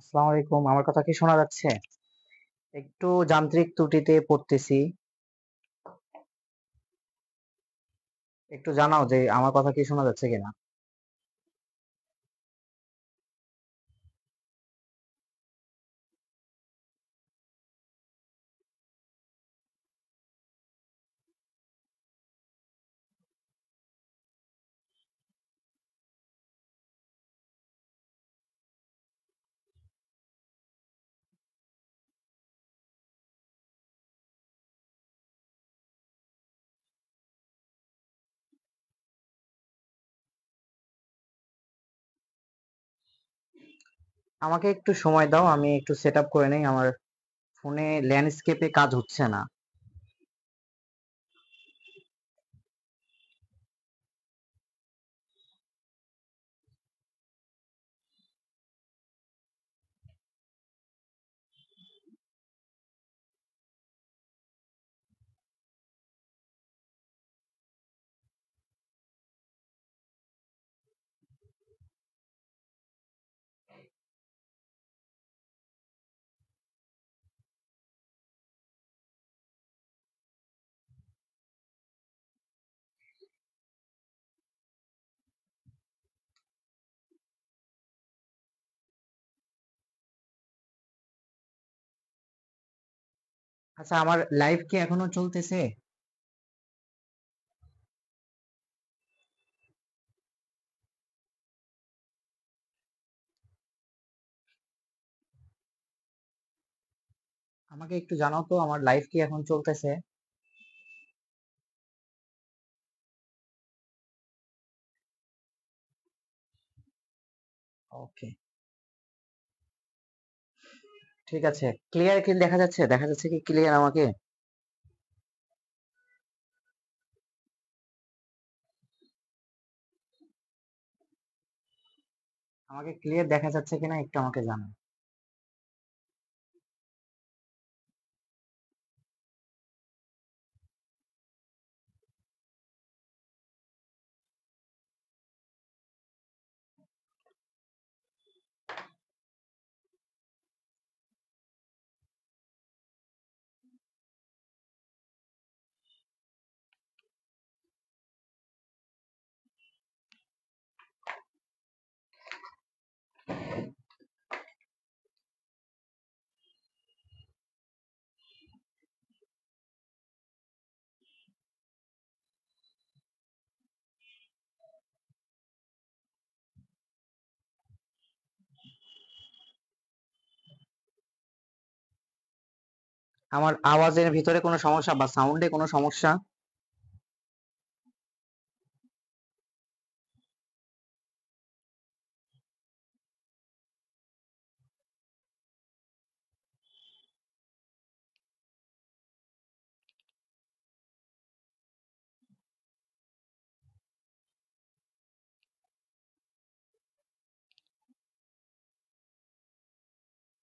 আসসালামু আলাইকুম। আমার কথা কি শোনা যাচ্ছে? একটু যান্ত্রিক ত্রুটিতে পড়তেছি। একটু জানাও যে আমার কথা কি শোনা যাচ্ছে কিনা। আমাকে একটু সময় দাও, আমি একটু সেট আপ করে নেই। আমার ফোনে ল্যান্ডস্কেপে কাজ হচ্ছে না। আচ্ছা, আমার লাইভ কি এখনো চলতেছে? আমাকে একটু জানাও তো আমার লাইভ কি এখন চলতেছে? ওকে, ঠিক আছে। ক্লিয়ার কি দেখা যাচ্ছে? দেখা যাচ্ছে কি ক্লিয়ার আমাকে? আমাকে ক্লিয়ার দেখা যাচ্ছে কিনা একটু আমাকে জানাও। আমার আওয়াজের ভিতরে কোনো সমস্যা বা সাউন্ডে কোনো সমস্যা?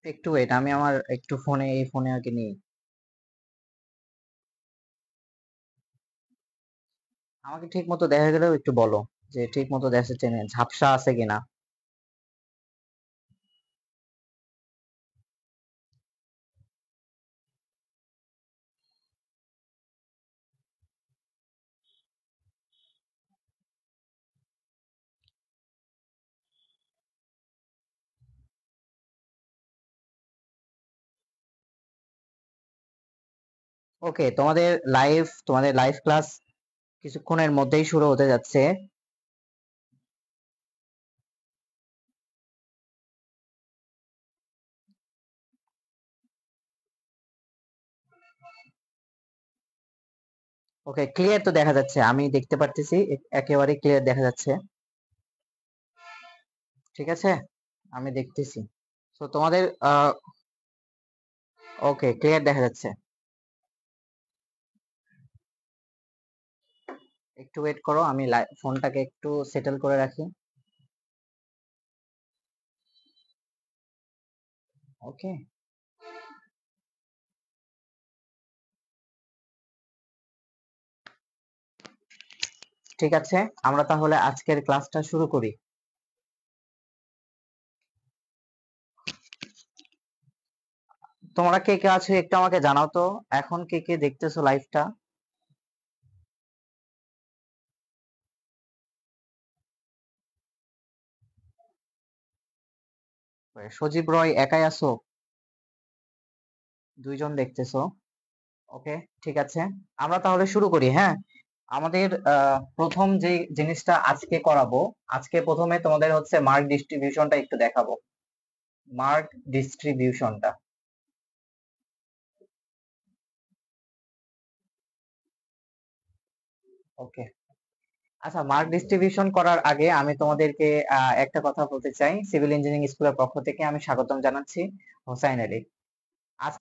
একটু ওয়েট, আমি আমার একটু ফোনে এই ফোনে আগে নিই। আমাকে ঠিক মতো দেখা গেলেও একটু বলো যে ঠিক মতো দেখা যাচ্ছে না, ঝাপসা আছে কিনা। ওকে, তোমাদের লাইভ ক্লাস কিছুক্ষণের মধ্যেই শুরু হতে যাচ্ছে। ওকে, ক্লিয়ার তো দেখা যাচ্ছে, আমি দেখতে পারতেছি, একেবারে ক্লিয়ার দেখা যাচ্ছে। ঠিক আছে, আমি দেখতেছি। তো তোমাদের ওকে, ক্লিয়ার দেখা যাচ্ছে। একটু ওয়েট করো, আমি ফোনটাকে একটু সেটেল করে রাখি। ওকে, ঠিক আছে, আমরা তাহলে আজকের ক্লাসটা শুরু করি। তোমরা কে কে আছো একটু আমাকে জানাও তো, এখন কে কে দেখতেছো লাইভটা? সজীব রয় একাই আছো? দুইজন দেখতেছো? ওকে, ঠিক আছে। আমরা তাহলে শুরু করি, হ্যাঁ। আমাদের প্রথম যে জিনিসটা আজকে করাবো, আজকে প্রথমে তোমাদের হচ্ছে মার্ক ডিস্ট্রিবিউশনটা একটু দেখাবো। মার্ক ডিস্ট্রিবিউশনটা, ওকে। আচ্ছা, মার্ক ডিস্ট্রিবিউশন করার আগে আমি তোমাদেরকে একটা কথা বলতে চাই। সিভিল ইঞ্জিনিয়ারিং স্কুলের পক্ষ থেকে আমি স্বাগতম জানাচ্ছি হোসাইন আলী। আজ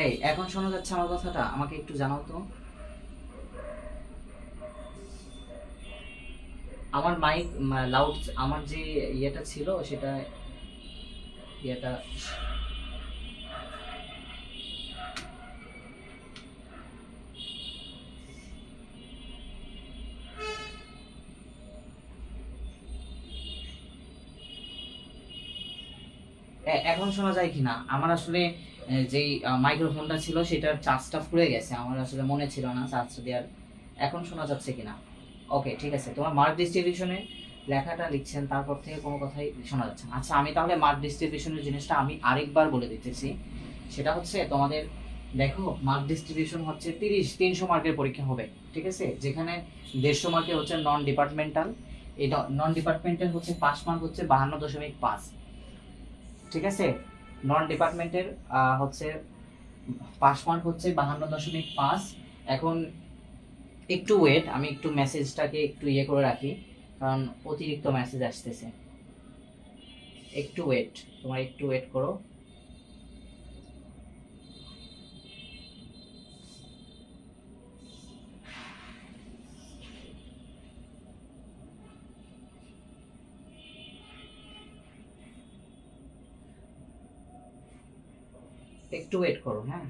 এই এখন শোনা যাচ্ছে আমার কথাটা? আমাকে একটু জানাও তো। আমার মাইক লাউড, আমার যে ইয়েটা ছিল সেটা ইয়েটা এখন শোনা যায় কিনা? আমার আসলে যেই মাইক্রোফোনটা ছিল সেটার চার্জটা ফুরিয়ে গেছে, আমার আসলে মনে ছিল না চার্জটা দেওয়ার। এখন শোনা যাচ্ছে কিনা? ওকে ঠিক আছে। তোমার মার্ক ডিস্ট্রিবিউশনে লেখাটা লিখছেন, তারপর থেকে কোনো কথাই শোনা যাচ্ছে না। আচ্ছা, আমি তাহলে মার্ক ডিস্ট্রিবিউশনের জিনিসটা আমি আরেকবার বলে দিতেছি। সেটা হচ্ছে তোমাদের, দেখো মার্ক ডিস্ট্রিবিউশন হচ্ছে 300 মার্কের পরীক্ষা হবে, ঠিক আছে? যেখানে 150 মার্কের হচ্ছে নন ডিপার্টমেন্টাল। এই নন ডিপার্টমেন্টাল হচ্ছে পাস মার্ক হচ্ছে 52.5, ঠিক আছে? নন ডিপার্টমেন্টের হচ্ছে পাস মার্ক হচ্ছে 52.5। এখন একটু ওয়েট, আমি একটু মেসেজটাকে একটু ইয়ে করে রাখি, কারণ অতিরিক্ত মেসেজ আসতেছে। একটু ওয়েট, তোমার একটু ওয়েট করো। একটু ওয়েট করো, হ্যাঁ।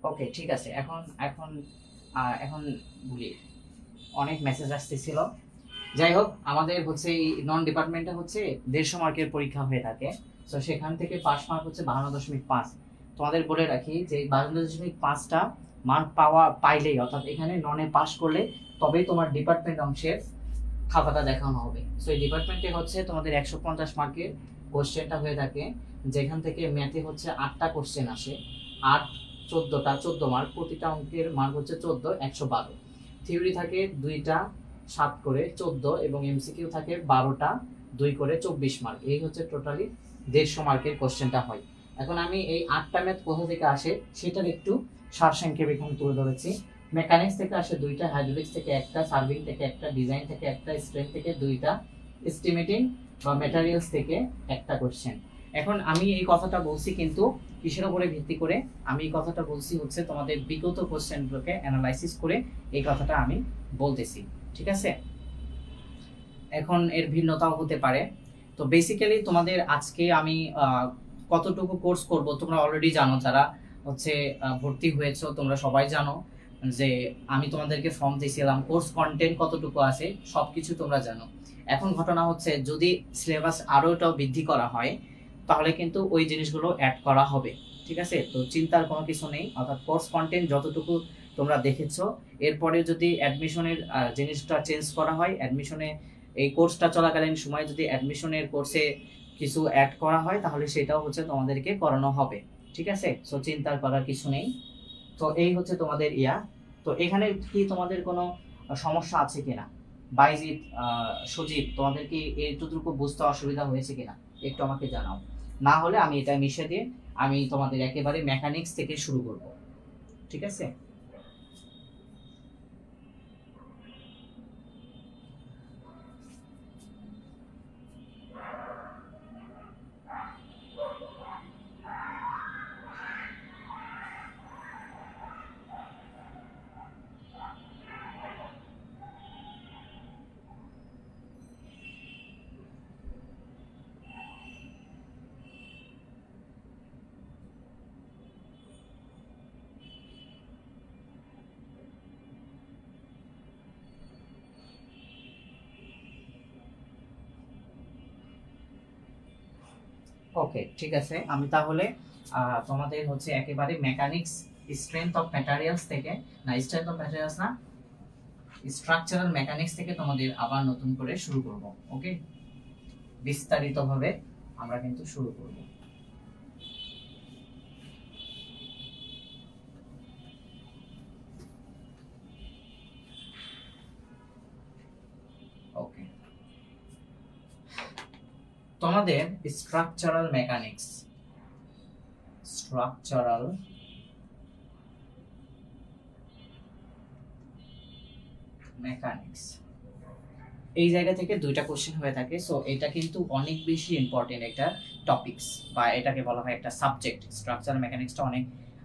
ওকে ঠিক আছে। এখন এখন এখন বলি, অনেক মেসেজ আসতেছিল। যাই হোক, আমাদের হচ্ছে এই নন ডিপার্টমেন্টে হচ্ছে 150 মার্কের পরীক্ষা হয়ে থাকে। তো সেখান থেকে পাস মার্ক হচ্ছে 52.5। তোমাদের বলে রাখি যে 52.5টা মার্ক পাইলেই, অর্থাৎ এখানে ননে পাস করলে তবেই তোমার ডিপার্টমেন্ট অংশের খাতাটা দেখানো হবে। সো এই ডিপার্টমেন্টে হচ্ছে তোমাদের 150 মার্কের কোশ্চেনটা হয়ে থাকে, যেখান থেকে ম্যাথে হচ্ছে 8টা কোশ্চেন আসে। 8 14টা, 14 মার্ক। প্রতিটা অঙ্কের মার্ক হচ্ছে 14, 112। থিওরি থাকে 2টা 7 করে 14, এবং এমসিকিউ থাকে 12টা 2 করে 24 মার্ক। এই হচ্ছে টোটালি 150 মার্কের কোশ্চেনটা হয়। এখন আমি এই 8টা ম্যাথ কোথা থেকে আসে সেটার একটু সারসংক্ষেপ এখানে তুলে ধরেছি। মেকানিক্স থেকে আসে 2টা, হাইড্রোলিক্স থেকে 1টা, সার্ভিং থেকে 1টা, ডিজাইন থেকে 1টা, স্ট্রেন থেকে 2টা, এস্টিমেটিং বা ম্যাটেরিয়ালস থেকে 1টা কোশ্চেন। এখন আমি এই কথাটা বলছি কিন্তু কিসের উপরে ভিত্তি করে? আমি এই কথাটা বলছি হচ্ছে তোমাদের বিগত কোশ্চেনগুলোকে অ্যানালাইসিস করে এই কথাটা আমি বলতেছি, ঠিক আছে? এখন এর ভিন্নতাও হতে পারে। তো বেসিক্যালি তোমাদের আজকে আমি কতটুকু কোর্স করব তোমরা অলরেডি জানো, যারা হচ্ছে ভর্তি হয়েছো তোমরা সবাই জানো যে আমি তোমাদেরকে ফর্ম দিয়েছিলাম, কোর্স কন্টেন্ট কতটুকু আছে সবকিছু তোমরা জানো। এখন ঘটনা হচ্ছে যদি সিলেবাস আরোটাও বৃদ্ধি করা হয় তাহলে কিন্তু ওই জিনিসগুলো অ্যাড করা হবে, ঠিক আছে? তো চিন্তার কোনো কিছু নেই। অর্থাৎ কোর্স কন্টেন্ট যতটুকু তোমরা দেখেছো, এরপরে যদি অ্যাডমিশনের জিনিসটা চেঞ্জ করা হয়, অ্যাডমিশনে এই কোর্সটা চলাকালীন সময় যদি অ্যাডমিশনের কোর্সে কিছু অ্যাড করা হয় তাহলে সেটাও হচ্ছে তোমাদেরকে করানো হবে, ঠিক আছে? সো চিন্তার করার কিছু নেই। তো এই হচ্ছে তোমাদের ইয়া। তো এখানে কি তোমাদের কোনো সমস্যা আছে কিনা? বাইজিৎ, সজীব, তোমাদের কি এইটুকু বুঝতে অসুবিধা হয়েছে কিনা একটু আমাকে জানাও। না হলে আমি এটা মিশে দিয়ে আমি তোমাদের একেবারে মেকানিক্স থেকে শুরু করব, ঠিক আছে? ওকে ঠিক আছে। আমি তাহলে তোমাদের হচ্ছে একেবারে মেকানিক্স, স্ট্রেংথ অফ ম্যাটেরিয়ালস থেকে, না স্ট্রেংথ অফ ম্যাটেরিয়ালস না, স্ট্রাকচারাল মেকানিক্স থেকে তোমাদের আবার নতুন করে শুরু করব। ওকে, বিস্তারিতভাবে আমরা কিন্তু শুরু করব। ওকে, তোমাদের স্ট্রাকচারাল মেকানিক্স এই জায়গা থেকে দুইটা কোশ্চেন হয়ে থাকে। সো এটা কিন্তু অনেক বেশি ইম্পর্টেন্ট একটা টপিকস, বা এটাকে বলা হয় একটা সাবজেক্ট। স্ট্রাকচারাল মেকানিক্সটা অনেক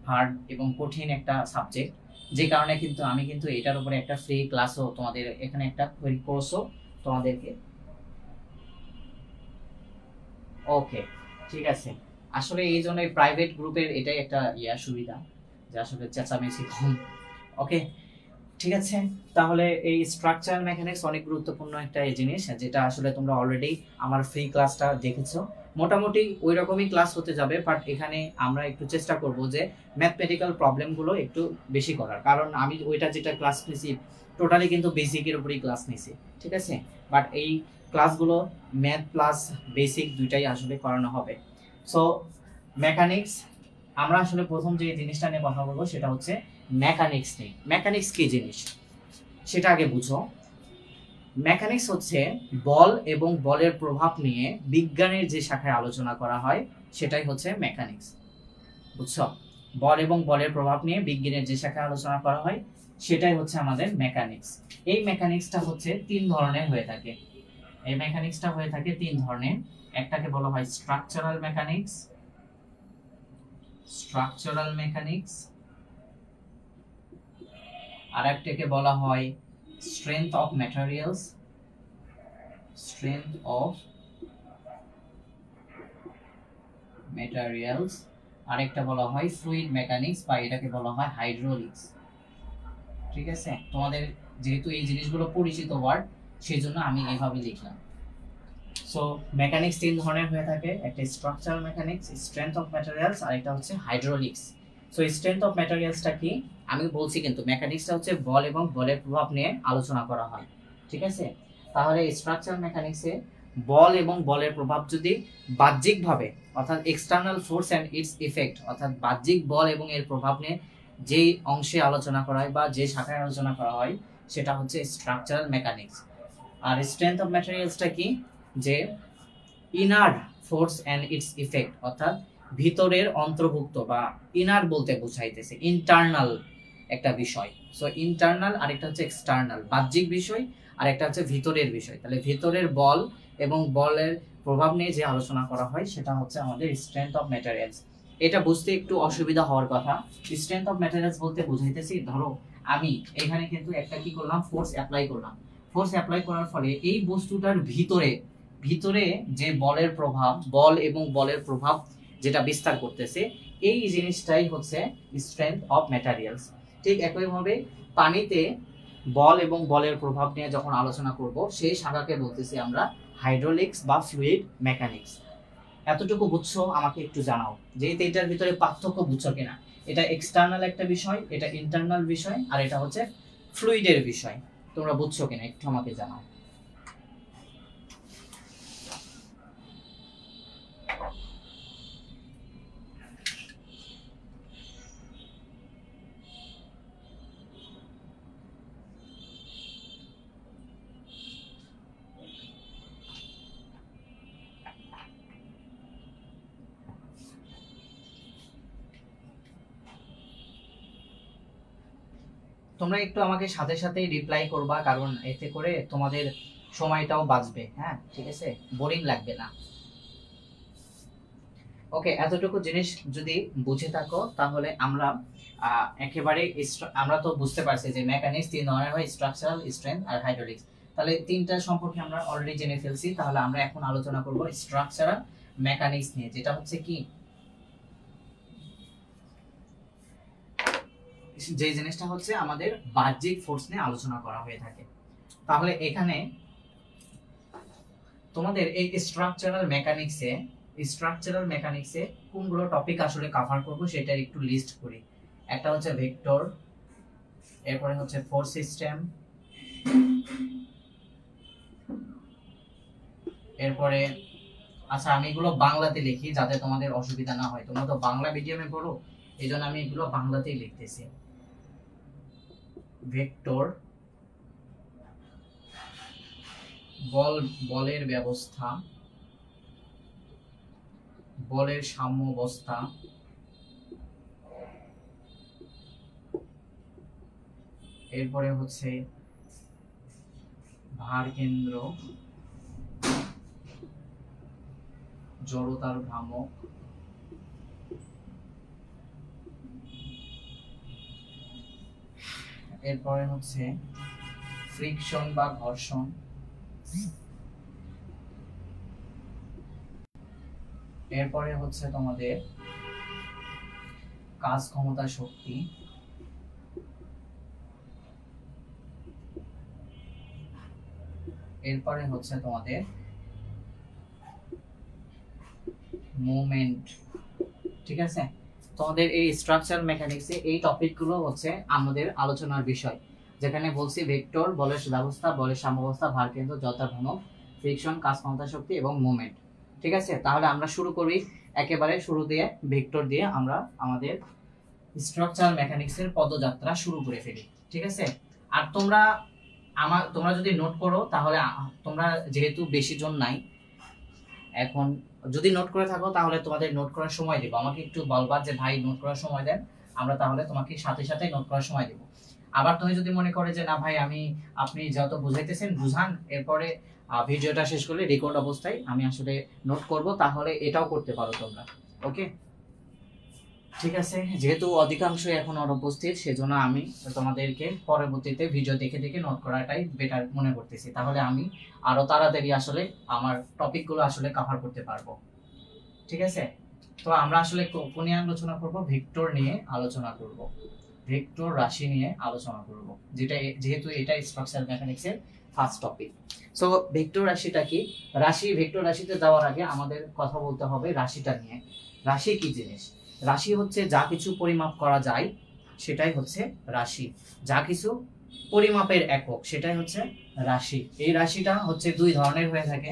হার্ড এবং কঠিন একটা সাবজেক্ট, যে কারণে কিন্তু আমি কিন্তু এটার উপরে একটা ফ্রি ক্লাসও তোমাদের এখানে একটা ফ্রি কোর্সও তোমাদেরকে। ওকে, ঠিক আছে। আসলে এই জন্য প্রাইভেট গ্রুপের এটাই একটা সুবিধা, যে আসলে চেঁচামেচি কম। ওকে, ঠিক আছে। তাহলে এই স্ট্রাকচারাল মেকানিক্স অনেক গুরুত্বপূর্ণ একটা জিনিস, যেটা আসলে তোমরা অলরেডি আমার ফ্রি ক্লাসটা দেখেছো। মোটামুটি ওই রকমই ক্লাস হতে যাবে, বাট এখানে আমরা একটু চেষ্টা করব যে ম্যাথমেটিক্যাল প্রবলেমগুলো একটু বেশি করার, কারণ আমি ওইটা যেটা ক্লাস নিয়েছি টোটালি কিন্তু বেসিকের উপরেই ক্লাস নিয়েছি, ঠিক আছে। বাট এই ক্লাসগুলো ম্যাথ প্লাস বেসিক দুইটাই আসলে করানো হবে। সো মেকানিক্স, আমরা আসলে প্রথম যে জিনিসটা নিয়ে কথা বলবো সেটা হচ্ছে মেকানিক্স নিয়ে। মেকানিক্স কি জিনিস সেটা আগে বুঝো। মেকানিক্স হচ্ছে বল এবং বলের প্রভাব নিয়ে বিজ্ঞানের যে শাখায় আলোচনা করা হয় সেটাই হচ্ছে মেকানিক্স, বুঝছো? বল এবং বলের প্রভাব নিয়ে বিজ্ঞানের যে শাখায় আলোচনা করা হয় সেটাই হচ্ছে আমাদের মেকানিক্স। এই মেকানিক্সটা হচ্ছে তিন ধরনের হয়ে থাকে। এই মেকানিক্সটা হয়ে থাকে তিন ধরনের। একটাকে বলা হয় স্ট্রাকচারাল মেকানিক্স, আর একটাকে বলা হয় স্ট্রেংথ অফ ম্যাটেরিয়ালস, আরেকটা বলা হয় ফ্লুইড মেকানিক্স, বা এটাকে বলা হয় হাইড্রোলিক্স। ঠিক আছে, তোমাদের যেহেতু এই জিনিসগুলো পরিচিত ওয়ার্ড সেই জন্য আমি এইভাবে লিখলাম। সো মেকানিক্স তিন ধরনের হয়ে থাকে, একটা structural mechanics, strength of materials, আর একটা হচ্ছে হাইড্রোলিক্স। সো স্ট্রেংথ অফ ম্যাটেরিয়ালসটা কি আমি বলছি, কিন্তু মেকানিক্সটা হচ্ছে বল এবং বলের প্রভাব নিয়ে আলোচনা করা হয়, ঠিক আছে। তাহলে স্ট্রাকচারাল মেকানিক্সে বল এবং বলের প্রভাব যদি বাহ্যিকভাবে, অর্থাৎ external force and its effect, অর্থাৎ বাহ্যিক বল এবং এর প্রভাব নিয়ে যেই অংশে আলোচনা করা হয় বা যে শাখায় আলোচনা করা হয় সেটা হচ্ছে স্ট্রাকচারাল মেকানিক্স। আর স্ট্রেংথ অফ ম্যাটেরিয়ালসটা কি, যে inner force and its effect, অর্থাৎ ভিতরের অন্তর্ভুক্ত, বা ইনার বলতে বোঝাইতেছে ইন্টারনাল একটা বিষয়। সো ইন্টারনাল, আরেকটা হচ্ছে এক্সটার্নাল, বাহ্যিক বিষয়, আর একটা হচ্ছে ভিতরের বিষয়। তাহলে ভিতরের বল এবং বলের প্রভাব নিয়ে যে আলোচনা করা হয় সেটা হচ্ছে আমাদের স্ট্রেংথ অফ ম্যাটেরিয়ালস। এটা বুঝতে একটু অসুবিধা হওয়ার কথা। স্ট্রেংথ অফ ম্যাটেরিয়ালস বলতে বুঝাইতেছি, ধরো আমি এখানে কিন্তু একটা কি করলাম, ফোর্স অ্যাপ্লাই করলাম। ফোর্স অ্যাপ্লাই করার ফলে এই বস্তুটার ভিতরে যে বলের প্রভাব, বল এবং বলের প্রভাব যেটা বিস্তার করতেছে, এই জিনিসটাই হচ্ছে স্ট্রেংথ অফ ম্যাটেরিয়ালস। ঠিক একইভাবে পানিতে বল এবং বলের প্রভাব নিয়ে যখন আলোচনা করব সেই শাখাকে বলতেছি আমরা হাইড্রোলিক্স বা ফ্লুইড মেকানিক্স। এতটুকু বুঝছো? আমাকে একটু জানাও যে এটার ভিতরে পার্থক্য বুঝছো কিনা। এটা এক্সটার্নাল একটা বিষয়, এটা ইন্টারনাল বিষয়, আর এটা হচ্ছে ফ্লুইডের বিষয়। তোমরা বুঝছো কিনা একটু আমাকে জানাও। তোমরা একটু আমাকে সাথে সাথেই রিপ্লাই করবা, কারণ এতে করে তোমাদের সময়টাও বাঁচবে। হ্যাঁ, ঠিক আছে, বোরিং লাগবে না। ওকে, এতটুকু জিনিস যদি বুঝে থাকো তাহলে আমরা একেবারে আমরা তো বুঝতে পারছি যে মেকানিক্স তিন ধরনের হয়, স্ট্রাকচারাল, স্ট্রেংথ আর হাইড্রোলিক্স। তাহলে তিনটা সম্পর্কে আমরা অলরেডি জেনে ফেলছি। তাহলে আমরা এখন আলোচনা করব স্ট্রাকচারাল মেকানিক্স নিয়ে, যেটা হচ্ছে কি, যে জিনিসটা হচ্ছে আমাদের বাহ্যিক ফোর্স নিয়ে আলোচনা করা হয়ে থাকে। তাহলে এখানে তোমাদের এই স্ট্রাকচারাল মেকানিক্সে কোনগুলো টপিক আসলে কভার করব সেটা একটু লিস্ট করি। একটা হচ্ছে ভেক্টর, এরপরে হচ্ছে ফোর্স সিস্টেম, এরপরে আচ্ছা আমি এগুলো বাংলাতে লিখি যাতে তোমাদের অসুবিধা না হয়, তোমরা তো বাংলা মিডিয়ামে পড়ো, এই জন্য আমি এগুলো বাংলাতেই লিখতেছি। ভেক্টর বলের ব্যবস্থা, বলের সাম্যাবস্থা, এরপরে হচ্ছে ভার কেন্দ্র, জড়তার ভ্রামক, এরপরে হচ্ছে ফ্রিকশন বা ঘর্ষণ, এরপরে হচ্ছে তোমাদের কাজ ক্ষমতা শক্তি, এরপরে হচ্ছে তোমাদের মোমেন্ট। ঠিক আছে, তোমাদের এই স্ট্রাকচার মেকানিক্সে এই টপিকগুলো হচ্ছে আমাদের আলোচনার বিষয়, যেখানে বলছি ভেক্টর, বলের ব্যবস্থা, বলের সাম্যাবস্থা, ভার কেন্দ্র, জড়তার ভ্রামক, ফ্রিকশন, কাজ ক্ষমতা শক্তি এবং মোমেন্ট। ঠিক আছে, তাহলে আমরা শুরু করি একেবারে শুরু দিয়ে ভেক্টর দিয়ে আমরা আমাদের স্ট্রাকচার মেকানিক্সের পদযাত্রা শুরু করে ফেলি। ঠিক আছে, আর তোমরা যদি নোট করো তাহলে তোমরা যেহেতু বেশি জন নাই এখন, যদি নোট করে থাকো তাহলে তোমাদের নোট করার সময় দেবো, আমাকে একটু বলবা যে ভাই নোট করার সময় দেন, আমরা তাহলে তোমাকে সাথে সাথে নোট করার সময় দেবো। আবার তুমি যদি মনে করে যে না ভাই আপনি যত বুঝাইতেছেন বুঝান, এরপরে ভিডিওটা শেষ করলে রেকর্ড অবস্থায় আমি আসলে নোট করব, তাহলে এটাও করতে পারো তোমরা। ওকে, ঠিক আছে, যেহেতু অধিকাংশই এখন অনুপস্থিত সেজন্য আমি তোমাদেরকে পরবর্তীতে ভিডিও দেখে দেখে নোট করাটাই বেটার মনে করতেছি, তাহলে আমি আরো তাড়াতাড়ি আসলে আমার টপিকগুলো আসলে কভার করতে পারবো। ঠিক আছে, তো আমরা আসলে কোন নিয়ে আলোচনা করব? ভেক্টর নিয়ে আলোচনা করব, ভেক্টর রাশি নিয়ে আলোচনা করব, যেহেতু এটা স্ট্রাকচার মেকানিক্সের ফার্স্ট টপিক। সো ভেক্টর রাশিটা কি? ভেক্টর রাশিতে যাওয়ার আগে আমাদের কথা বলতে হবে রাশিটা নিয়ে। রাশি কি জিনিস? রাশি হচ্ছে যা কিছু পরিমাপ করা যায় সেটাই হচ্ছে রাশি, যা কিছু পরিমাপের একক সেটাই হচ্ছে রাশি। এই রাশিটা হচ্ছে দুই ধরনের হয়ে থাকে,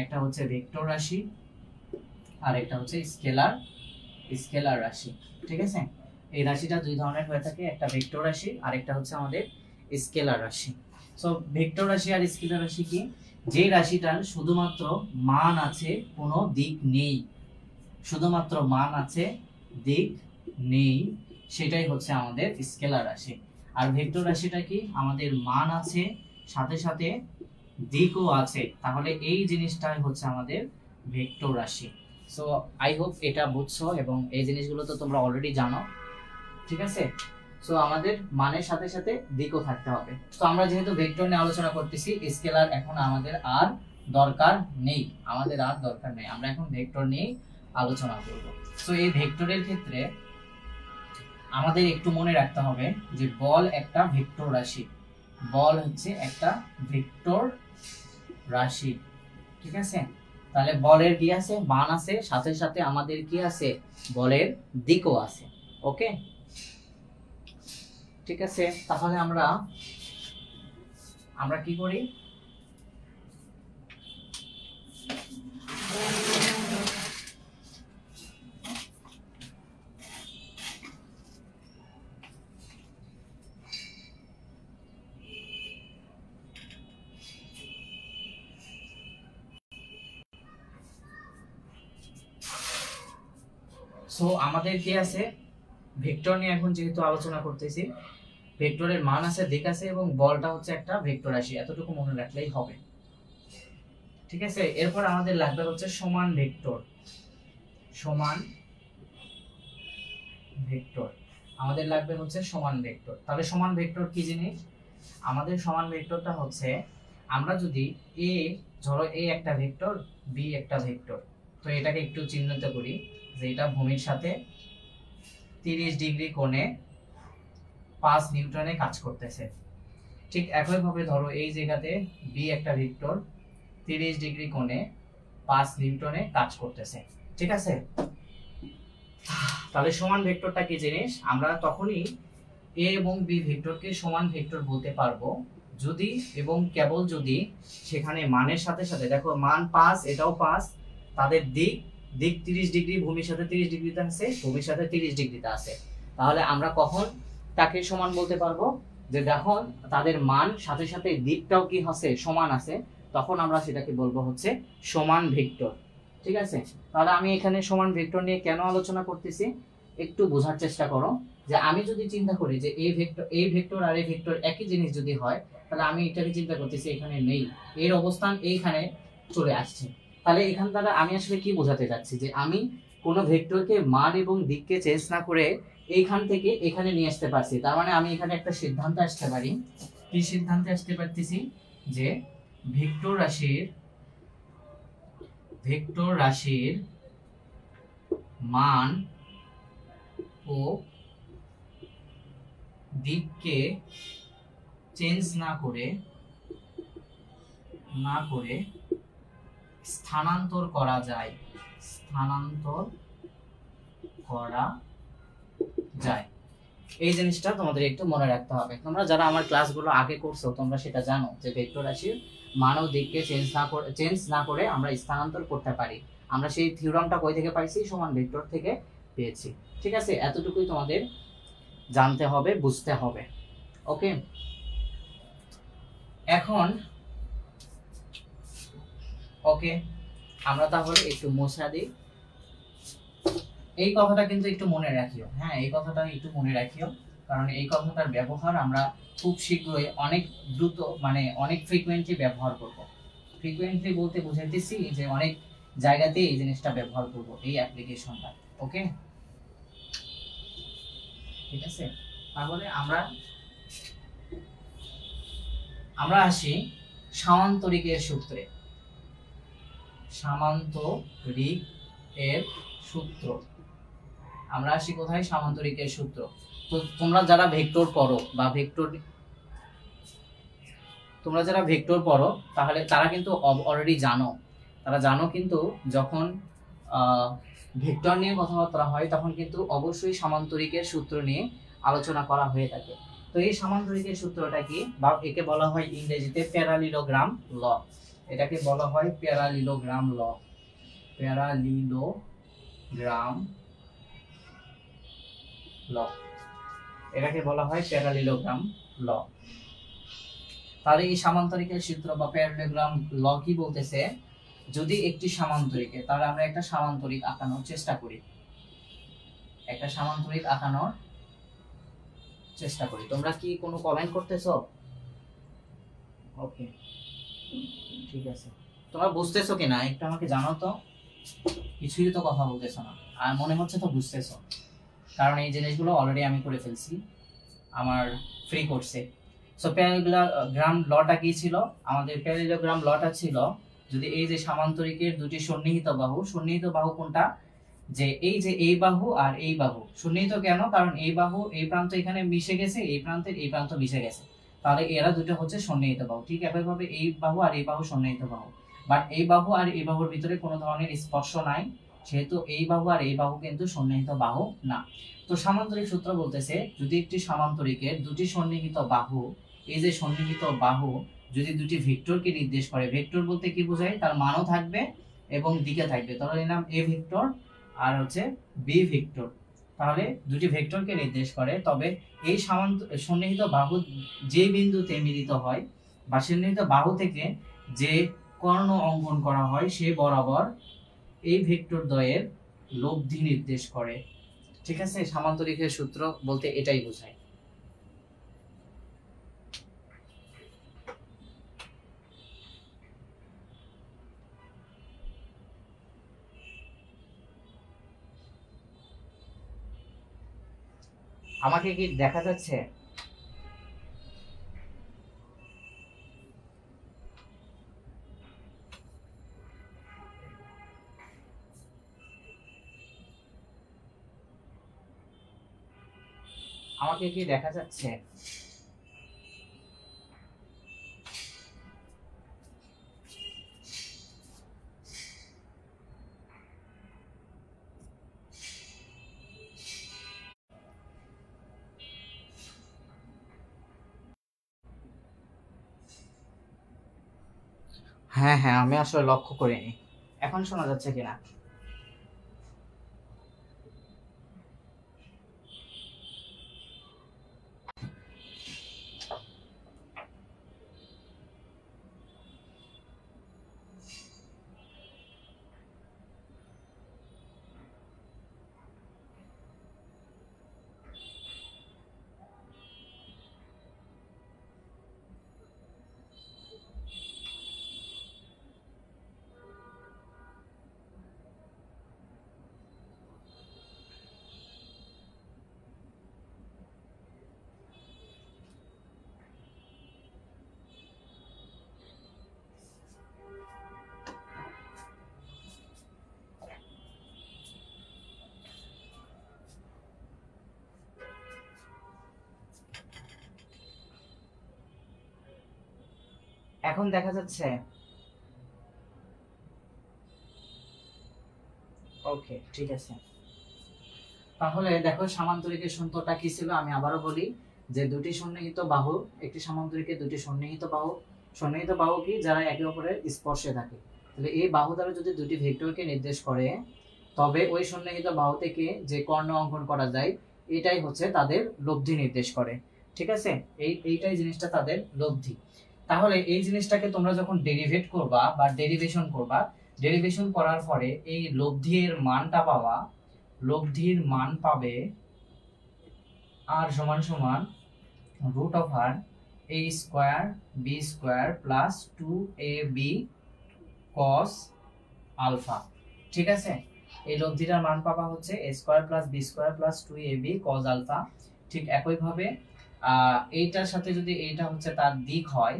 একটা হচ্ছে ভেক্টর রাশি আর একটা হচ্ছে স্কেলার রাশি। ঠিক আছে, এই রাশিটা দুই ধরনের হয়ে থাকে, একটা ভেক্টর রাশি আর একটা হচ্ছে আমাদের স্কেলার রাশি। সো ভেক্টর রাশি আর স্কেলার রাশি কি? যে রাশিটার শুধুমাত্র মান আছে, কোনো দিক নেই, শুধুমাত্র মান আছে, দিক নেই, সেটাই হচ্ছে আমাদের স্কেলার রাশি। আর ভেক্টর রাশিটা কি? আমাদের মান আছে, সাথে সাথে দিকও আছে, তাহলে এই জিনিসটাই হচ্ছে আমাদের ভেক্টর রাশি। সো আই হোপ এটা বুঝছো এবং এই জিনিসগুলো তো তোমরা অলরেডি জানো। ঠিক আছে, সো আমাদের মানের সাথে সাথে দিকও থাকতে হবে। তো আমরা যেহেতু ভেক্টর নিয়ে আলোচনা করতেছি, স্কেলার এখন আমাদের আর দরকার নেই, আমরা এখন ভেক্টর নিয়ে আলোচনা করব। সো এই ভেক্টরের ক্ষেত্রে আমাদের একটু মনে রাখতে হবে যে বল একটা ভেক্টর রাশি, বল হচ্ছে একটা ভেক্টর রাশি। ঠিক আছে, তাহলে বলের কি আছে? মান আছে, সাথে সাথে আমাদের কি আছে? বলের দিকও আছে। ওকে, ঠিক আছে, তাহলে আমরা কি করি? সো আমাদের কি আছে? ভেক্টর নিয়ে এখন যেহেতু আলোচনা করতেছি, ভেক্টরের মান আছে, দিক আছে এবং বলটা হচ্ছে একটা ভেক্টর রাশি, এতটুকু মনে রাখলেই হবে। ঠিক আছে, এরপর আমাদের লাগবে হচ্ছে সমান ভেক্টর। আমাদের লাগবে হচ্ছে সমান ভেক্টর। তাহলে সমান ভেক্টর কি জিনিস? আমাদের সমান ভেক্টরটা হচ্ছে, আমরা যদি ধরো এ একটা ভেক্টর, বি একটা ভেক্টর, তো এটাকে একটু চিহ্নিত করি যে এটা ভূমির সাথে 30 ডিগ্রি কোণে 5 নিউটনে কাজ করতেছে। ঠিক একইভাবে ধরো এই জায়গাতে বি একটা ভেক্টর, 30 ডিগ্রি কোণে 5 নিউটনে কাজ করতেছে। ঠিক আছে, তাহলে সমান ভেক্টরটা কি জিনিস? আমরা তখনই এ এবং বি ভেক্টরকে সমান ভেক্টর বলতে পারবো যদি এবং কেবল যদি সেখানে মানের সাথে সাথে, দেখো মান 5, এটাও 5, তাদের দিক 30 ডিগ্রি, ভূমির সাথে 30 ডিগ্রিতে আছে, ভূমির সাথে 30 ডিগ্রিতে আছে, তাহলে আমরা কখন তাকে সমান বলতে পারবো? যে যখন তাদের মান সাথে সাথে দিকটাও কি আছে, সমান আছে, তখন আমরা সেটাকে বলবো হচ্ছে সমান ভেক্টর। ঠিক আছে, তাহলে আমি এখানে সমান ভেক্টর নিয়ে কেন আলোচনা করতেছি একটু বোঝার চেষ্টা করো। যে আমি যদি চিন্তা করি যে এই ভেক্টর আর এই ভেক্টর একই জিনিস যদি হয়, তাহলে আমি এটাকে চিন্তা করতেছি এখানে নেই, এর অবস্থান এইখানে চলে আসছে, তাহলে এখান দ্বারা আমি আসলে কি বোঝাতে চাচ্ছি? যে আমি কোনো ভেক্টরকে মান এবং দিককে চেঞ্জ না করে এইখান থেকে এখানে নিয়ে আসতে পারছি, তার মানে আমি এখানে একটা সিদ্ধান্তে আসতে পারি। কি সিদ্ধান্তে আসতে পারতেছি? যে ভেক্টর রাশির মান ও দিককে চেঞ্জ না করে স্থানান্তর করা যায়, এই জিনিসটা তোমাদের একটু মনে রাখতে হবে। তোমরা যারা আমার ক্লাসগুলো আগে করছো তোমরা সেটা জানো যে ভেক্টর রাশির মান ও দিককে চেঞ্জ না করে আমরা স্থানান্তর করতে পারি। আমরা সেই থিওরামটা কই থেকে পাইছি? সমান ভেক্টর থেকে পেয়েছি। ঠিক আছে, এতটুকুই তোমাদের জানতে হবে, বুঝতে হবে। ওকে, এখন আমরা তাহলে একটু মোছা দিই। এই কথাটা কিন্তু একটু মনে রাখিও, হ্যাঁ এই কথাটা একটু মনে রাখিও, কারণ এই কথাটার ব্যবহার আমরা খুব শীঘ্রই অনেক দ্রুত মানে অনেক ফ্রিকোয়েন্টলি ব্যবহার করব। ফ্রিকোয়েন্টলি বলতে বুঝাইতেছি যে অনেক জায়গাতেই এই জিনিসটা ব্যবহার করব, এই অ্যাপ্লিকেশনটা। ওকে, ঠিক আছে, তাহলে আমরা আসি সামান্তরিকের সূত্রে। আমরা আসি কোথায়? সামান্তরিকের সূত্র। তো তোমরা যারা ভেক্টর পড়ো বা ভেক্টর পড়ো তাহলে তারা কিন্তু অলরেডি জানো কিন্তু যখন ভেক্টর নিয়ে কথাবার্তা হয় তখন কিন্তু অবশ্যই সামান্তরিকের সূত্র নিয়ে আলোচনা করা হয়ে থাকে। তো এই সামান্তরিকের সূত্রটা কি, বা একে বলা হয় ইংরেজিতে প্যারালিলোগ্রাম ল। এটাকে বলা হয় প্যারালিলোগ্রাম ল। এটাকে বলা হয় প্যারালিলোগ্রাম ল। তাহলে এই সামান্তরিকের সূত্র বা প্যারালিলোগ্রাম ল কি বলতেছে? যদি একটি সামান্তরিকে, তাহলে আমরা একটা সামান্তরিক আঁকানোর চেষ্টা করি। তোমরা কি কোনো কমেন্ট করতেছো? ওকে, ঠিক আছে, তোমরা বুঝতেছো কিনা একটু আমাকে জানাও তো। কিছুই তো কথা বলতেছো না, আর মনে হচ্ছে তো বুঝতেছো, কারণ এই জিনিসগুলো অলরেডি আমি করে ফেলছি আমার ফ্রি কোর্সে। সো প্যারালিলোগ্রাম লটা কি ছিল? আমাদের প্যারালিলোগ্রাম লটা ছিল যদি এই যে সামান্তরিকের দুটি সন্নিহিত বাহু কোনটা? যে এই বাহু আর এই বাহু সন্নিহিত কেন? কারণ এই বাহু এই প্রান্ত এখানে মিশে গেছে, এই প্রান্তের এই প্রান্ত মিশে গেছে, তাহলে এরা দুটো হচ্ছে সন্নিহিত বাহু। ঠিক একইভাবে এই বাহু আর এই বাহু সন্নিহিত বাহু, বাট এই বাহু আর এই বাহুর ভিতরে কোনো ধরনের স্পর্শ নাই, সেহেতু এই বাহু আর এই বাহু কিন্তু সন্নিহিত বাহু না। তো সামান্তরিক সূত্র বলতেছে যদি একটি সামান্তরিকের দুটি সন্নিহিত বাহু, এই যে সন্নিহিত বাহু যদি দুটি ভেক্টরকে নির্দেশ করে, ভেক্টর বলতে কি বোঝায়? তার মানও থাকবে এবং দিকে থাকবে, তাহলে নাম এ ভেক্টর আর হচ্ছে বি ভেক্টর, তাহলে দুটি ভেক্টরকে নির্দেশ করে, তবে এই সন্নিহিত বাহু যে বিন্দুতে মিলিত হয় বা সন্নিহিত বাহু থেকে যে কর্ণ অঙ্কন করা হয় সে বরাবর এই ভেক্টর দ্বয়ের লব্ধি নির্দেশ করে। ঠিক আছে, সামান্তরিকের সূত্র বলতে এটাই বোঝায়। আমাকে কি দেখা যাচ্ছে? আমাকে কি দেখা যাচ্ছে? হ্যাঁ হ্যাঁ, আমি আসলে লক্ষ্য করিনি। এখন শোনা যাচ্ছে কিনা? এখন দেখা যাচ্ছে? ওকে, ঠিক আছে। তাহলে দেখো সামান্তরিকের সূত্রটা কি ছিল, আমি আবারও বলি যে দুটি সন্নিহিত বাহু, একটি সামান্তরিকের দুটি সন্নিহিত বাহু। সন্নিহিত বাহু কি? যারা একে অপরের স্পর্শে থাকে। তাহলে এই বাহু দ্বারা যদি দুটি ভেক্টরকে নির্দেশ করে, তবে ওই সন্নিহিত বাহু থেকে যে কর্ণ অঙ্কন করা যায়, এটাই হচ্ছে তাদের লব্ধি নির্দেশ করে। ঠিক আছে, এইটাই জিনিসটা তাদের লব্ধি। তাহলে এই জিনিসটাকে তোমরা যখন ডেরিভেট করবা বা ডেরিভেশন করবা, ডেরিভেশন করার পরে এই লব্ধির মানটা পাওয়া, লব্ধির মান পাবে আর সমান সমান root over a square b square plus 2ab cos alpha. ঠিক আছে, এই লব্ধিটার মান পাবা হচ্ছে a square plus b square plus 2ab cos alpha. ঠিক একইভাবে এইটার সাথে যদি এইটা হচ্ছে তার দিক হয়,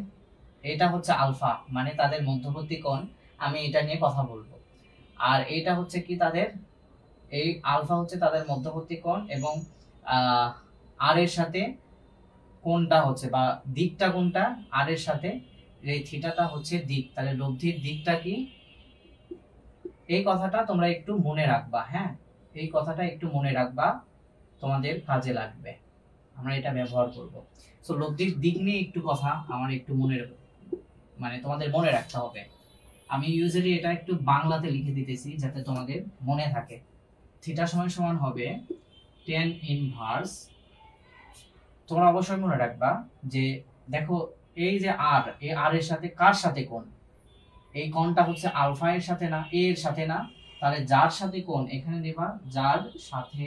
এটা হচ্ছে আলফা, মানে তাদের মধ্যবর্তী কোণ, আমি এটা নিয়ে কথা বলবো। আর এইটা হচ্ছে কি তাদের, এই আলফা হচ্ছে তাদের মধ্যবর্তী কোণ, এবং আর এর সাথে কোনটা হচ্ছে বা দিকটা কোনটা, আর এর সাথে এই থিটাটা হচ্ছে দিক। তাহলে লব্ধির দিকটা কি, এই কথাটা তোমরা একটু মনে রাখবা। হ্যাঁ, এই কথাটা একটু মনে রাখবা, তোমাদের কাজে লাগবে, আমরা এটা ব্যবহার করব। সো লব্ধির দিক নিয়ে একটু কথা আমার একটু মনে, মানে তোমাদের মনে রাখতে হবে। আমি ইউজুয়ালি এটা একটু বাংলাতে লিখে দিতেছি যাতে তোমাদের মনে থাকে। থিটা সমান সমান হবে tan ইনভার্স, তোমরা অবশ্যই মনে রাখবা যে দেখো এই যে আর, এই আর এর সাথে কার সাথে কোণ, এই কোণটা হচ্ছে আলফা এর সাথে না, এ এর সাথে না। তাহলে যার সাথে কোণ এখানে দেবা যার সাথে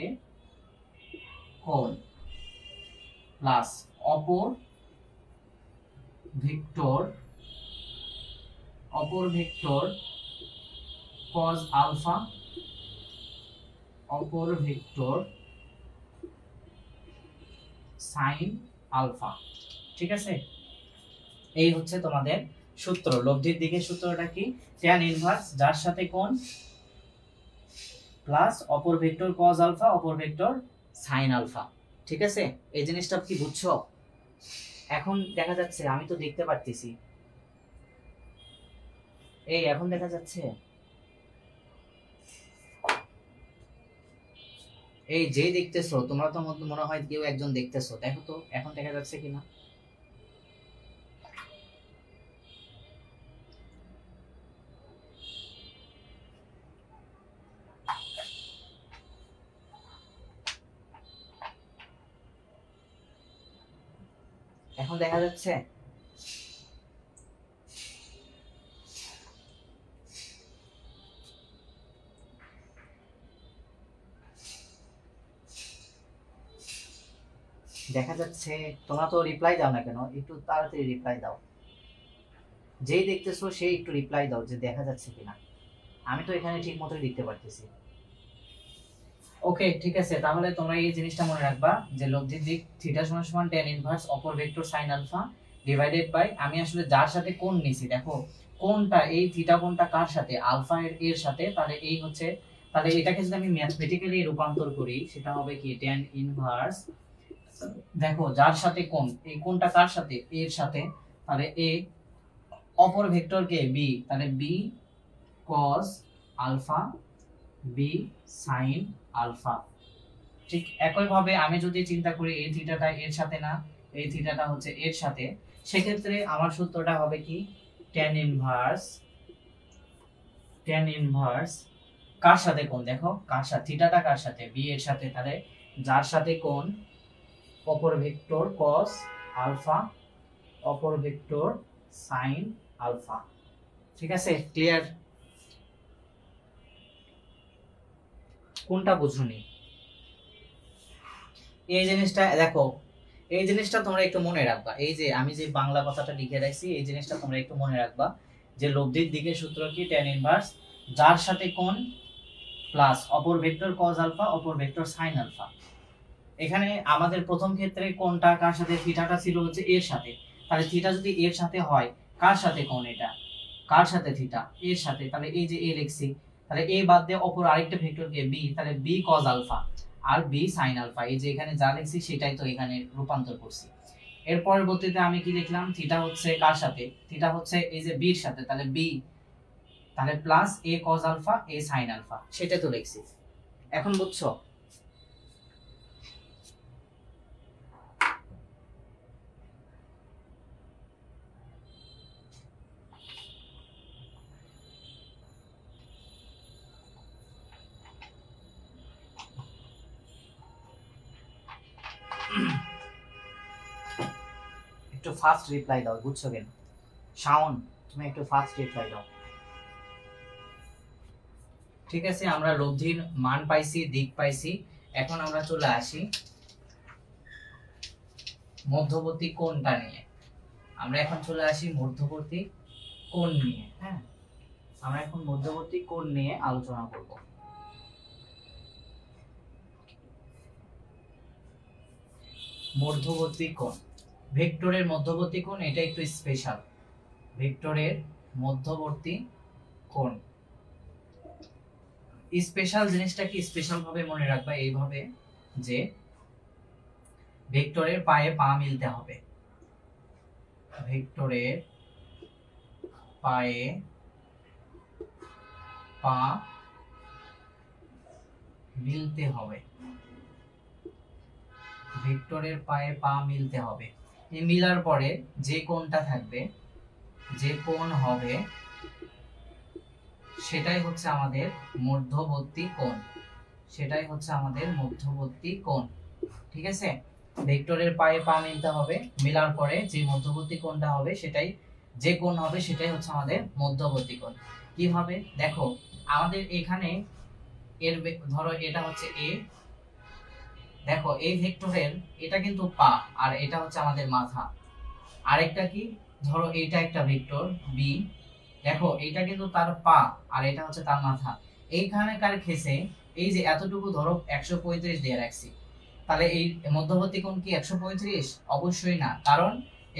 কোণ প্লাস অপর ভেক্টর, অপর ভেক্টর cos আলফা, অপর ভেক্টর sin আলফা। ঠিক আছে, এই হচ্ছে তোমাদের সূত্র। লব্ধির দিকের সূত্রটা কি? tan ইনভার্স যার সাথে কোণ প্লাস অপর ভেক্টর cos আলফা, অপর ভেক্টর sin আলফা। ঠিক আছে, এই জিনিসটা কি বুঝছো? এখন দেখা যাচ্ছে, আমি তো দেখতে পারতেছি, এই এখন দেখা যাচ্ছে, এই যে দেখতেছো তোমরা তো মনে হয় কেউ একজন দেখতেছো, দেখো তো এখন দেখা যাচ্ছে কিনা। এখন দেখা যাচ্ছে? দেখা যাচ্ছে? তোমরা তো রিপ্লাই দাও না কেন, একটু তাড়াতাড়ি রিপ্লাই দাও। যেই দেখতেছো সেই একটু রিপ্লাই দাও যে দেখা যাচ্ছে কিনা। আমি তো এখানে ঠিক মতোই দেখতে পারতেছি। ওকে, ঠিক আছে, তাহলে তোমরা এই জিনিসটা মনে রাখবা যে লব্ধির দিক থিটা সমান সমান tan ইনভার্স অপর vector sin alpha divided by, আমি আসলে যার সাথে কোণ নিছি, দেখো কোণটা এই থিটা কোণটা কার সাথে, আলফা এর সাথে। তাহলে এই হচ্ছে, তাহলে এটাকে যদি আমি ম্যাথমেটিক্যালি রূপান্তর করি সেটা হবে কি tan ইনভার্স, দেখো যার সাথে কোণ, এই কোণটা কার সাথে, এর সাথে। তাহলে এ অপর ভেক্টর কে বি, তাহলে B cos alpha, B sin alpha. ঠিক একইভাবে আমি যদি চিন্তা করি এই থিটাটা এর সাথে না, এই থিটাটা হচ্ছে এর সাথে, সেক্ষেত্রে আমার সূত্রটা হবে কি tan ইনভার্স কার সাথে কোণ, দেখো কার সাথে, থিটাটা কার সাথে, বি এর সাথে, তাহলে যার সাথে কোণ অপর ভেক্টর cos আলফা অপর ভেক্টর sin আলফা। ঠিক আছে, ক্লিয়ার? কোনটা বুঝুনি? এই জিনিসটা দেখো, এই জিনিসটা তোমরা একটু মনে রাখবা, এই যে আমি যে বাংলা কথাটা লিখে রাখছি এই জিনিসটা তোমরা একটু মনে রাখবা যে লব্ধির দিকে সূত্র কি, tan ইনভার্স যার সাথে কোণ প্লাস অপর ভেক্টর cos আলফা অপর ভেক্টর sin আলফা। এখানে আমাদের প্রথম ক্ষেত্রে কোণটা কার সাথে, থিটাটা ছিল হচ্ছে এর সাথে, তাহলে থিটা যদি এর সাথে হয়, কার সাথে কোণ এটা, কার সাথে, থিটা এর সাথে, তাহলে এই যে এ লিখছি, তাহলে এ বাদ দিয়ে অপর আরেকটা ভেক্টর কে বি, তাহলে বি cos আলফা আর বি sin আলফা, এই যে এখানে যা লিখছি সেটাই তো এখানে রূপান্তর করছি। এর পরবর্তীতে আমি কি লিখলাম, থিটা হচ্ছে কার সাথে, থিটা হচ্ছে এই যে বি এর সাথে, তাহলে বি, তাহলে প্লাস এ cos আলফা এ sin আলফা, সেটা তো লিখছি। এখন বুঝছো? একটু ফাস্ট রিপ্লাই দাও, বুঝছো কেন? শাওন, তুমি একটু ফাস্ট রিপ্লাই দাও। ঠিক আছে, আমরা লব্ধির মান পাইছি, দিক পাইছি, এখন আমরা চলে আসি মধ্যবর্তী কোণটা নিয়ে। আমরা এখন চলে আসি মধ্যবর্তী কোণ নিয়ে। হ্যাঁ, আমরা এখন মধ্যবর্তী কোণ নিয়ে আলোচনা করব। মধ্যবর্তী কোণ, ভেক্টরের মধ্যবর্তী কোণ, এটা একটু স্পেশাল। ভেক্টরের মধ্যবর্তী কোণ স্পেশাল জিনিসটা কি, স্পেশাল ভাবে মনে রাখবা এইভাবে যে ভেক্টরের পায়ে পা মিলতে হবে, ভেক্টরের পায়ে পা মিলতে হবে, ভেক্টরের পায়ে পা মিলতে হবে। এই মিলার পরে যে কোণটা থাকবে, যে কোণ হবে সেটাই হচ্ছে আমাদের মধ্যবর্তী কোণ, সেটাই হচ্ছে আমাদের মধ্যবর্তী কোণ। ঠিক আছে, ভেক্টরের পায়ে পা মিলতে হবে, মিলার পরে যে মধ্যবর্তী কোণটা হবে সেটাই, যে কোণ হবে সেটাই হচ্ছে আমাদের মধ্যবর্তী কোণ। কিভাবে দেখো, আমাদের এখানে এর ধরো এটা হচ্ছে এ, দেখো এই ভেক্টরের এটা কিন্তু পা আর এটা হচ্ছে আমাদের মাথা। আরেকটা কি, ধরো এইটা একটা ভেক্টর বি, দেখো এইটা কিন্তু তার পা আর এটা হচ্ছে তার মাথা। এইখানেকার ক্ষেত্রে এই যে এতটুকু ধরো 135 দিয়ে রাখছি, তাহলে এই মধ্যবর্তী কোণ কি 135? অবশ্যই না, কারণ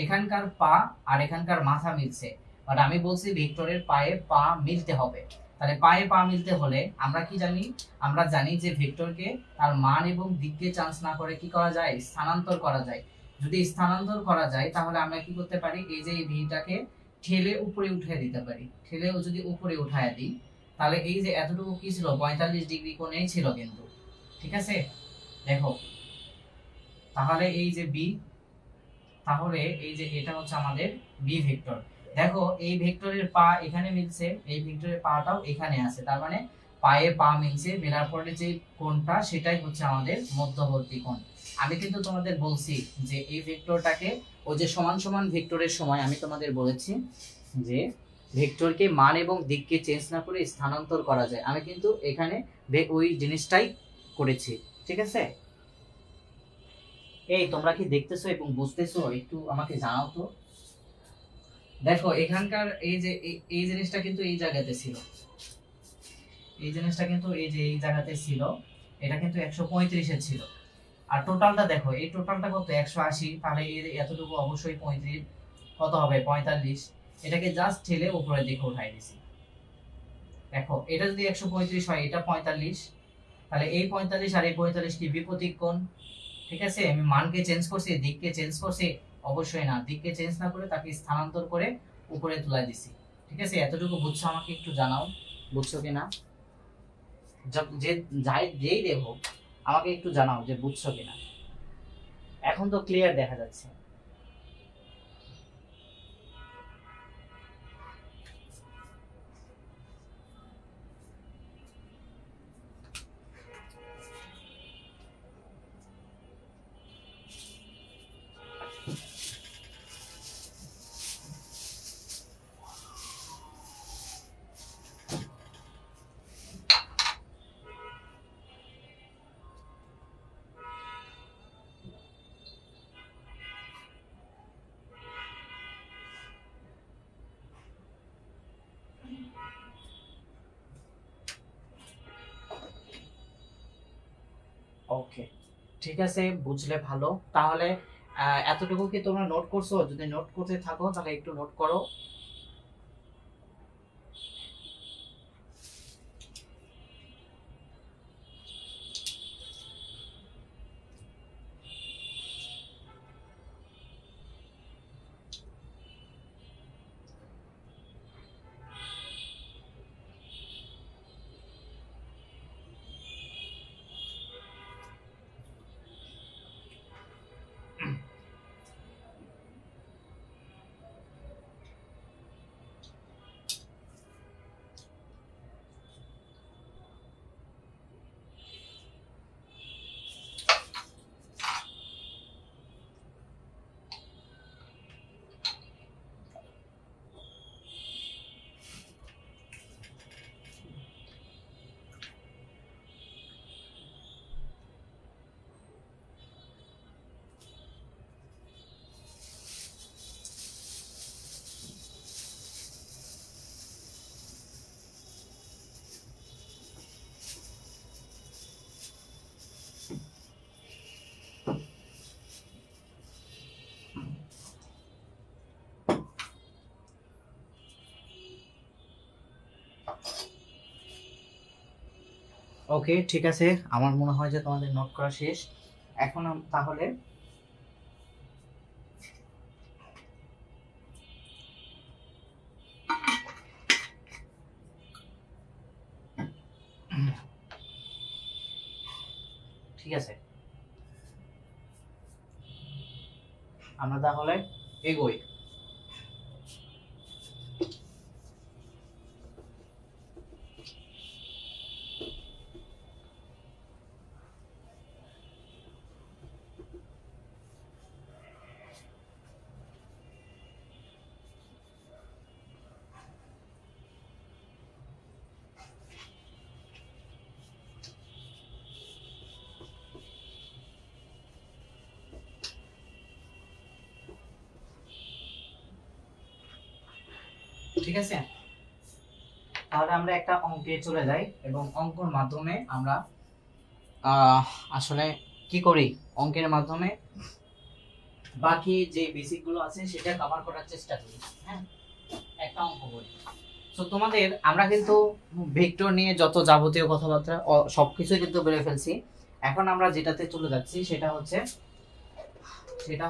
এখানকার পা আর এখানকার মাথা মিলছে, বাট আমি বলছি ভেক্টরের পায়ে পা মিলতে হবে। তাহলে পায়ে পা মিলতে হলে আমরা কি জানি, আমরা জানি যে ভেক্টরকে তার মান এবং দিককে চেঞ্জ না করে কি করা যায়, স্থানান্তর করা যায়। যদি স্থানান্তর করা যায় তাহলে আমরা কি করতে পারি, এই যে এই ভিটাকে ঠেলে উপরে উঠিয়ে দিতে পারি, ঠেলেও যদি উপরে উঠায় দিই তাহলে এই যে এতটুকু কি ছিল, 45 ডিগ্রি কোণেই ছিল কিন্তু। ঠিক আছে, দেখো তাহলে এই যে বি, তাহলে এই যে এটা হচ্ছে আমাদের বি ভেক্টর। দেখো এই ভেক্টরের পা এখানে মিলছে, এই ভেক্টরের পাটাও এখানে আছে, তার মানে পায়ে পা মিলছে, মেলার পরে যে কোণটা সেটাই হচ্ছে আমাদের মধ্যবর্তী কোণ। আমি কিন্তু তোমাদের বলছি যে এই ভেক্টরটাকে, ওই যে সমান সমান ভেক্টরের সময় আমি তোমাদের বলেছি যে ভেক্টরকে মান এবং দিককে চেঞ্জ না করে স্থানান্তর করা যায়, আমি কিন্তু এখানে ওই জিনিসটাই করেছি। ঠিক আছে, এই তোমরা কি দেখতেছো এবং বুঝতেছো, একটু আমাকে জানাও তো। দেখো এখানকার এই যে এই জিনিসটা কিন্তু এই জায়গাতে ছিল, এই জিনিসটা কিন্তু এই যে এই জায়গাতে ছিল, এটা কিন্তু 135 এর ছিল। আর টোটালটা দেখো, এই টোটালটা কত, 180, তাহলে এই এতটুকু অবশ্যই 35 কত হবে, 45। এটাকে জাস্ট ঠেলে উপরের দিকে উঠাই দিছি। দেখো এটা যদি 135 হয়, এটা 45, তাহলে এই 45 আর এই 45 কি বিপরীত কোণ। ঠিক আছে, আমি মানকে চেঞ্জ করছি, দিককে চেঞ্জ করছি, অবশ্যই না, দিককে চেঞ্জ না করে তাকে স্থানান্তর করে উপরে তুলে দিছি। ঠিক আছে, এতটুকু বুঝছো, আমাকে একটু জানাও বুঝছো কিনা, যে যাই যেই দেখো আমাকে একটু জানাও যে বুঝছো কিনা। এখন তো ক্লিয়ার দেখা যাচ্ছে। ওকে, ঠিক আছে, বুঝলে ভালো। তাহলে এতটুকু কি তোমরা নোট করছো? যদি নোট করতে থাকো তাহলে একটু নোট করো। ওকে, ঠিক আছে, আমার মনে হয় যে তোমাদের নোট করা শেষ। এখন তাহলে ঠিক আছে, আমরা তাহলে এগোই। ঠিক আছে, তাহলে আমরা একটা অঙ্কে চলে যাই এবং অঙ্কর মাধ্যমে আমরা আসলে কি করি, অঙ্কের মাধ্যমে বাকি যে বেসিক গুলো আছে সেটা কভার করার চেষ্টা করি। হ্যাঁ, একটা অঙ্ক করি। তো তোমাদের আমরা কিন্তু ভেক্টর নিয়ে যত যাবতীয় কথাবার্তা সবকিছু কিন্তু বলে ফেলছি। এখন আমরা যেটাতে চলে যাচ্ছি সেটা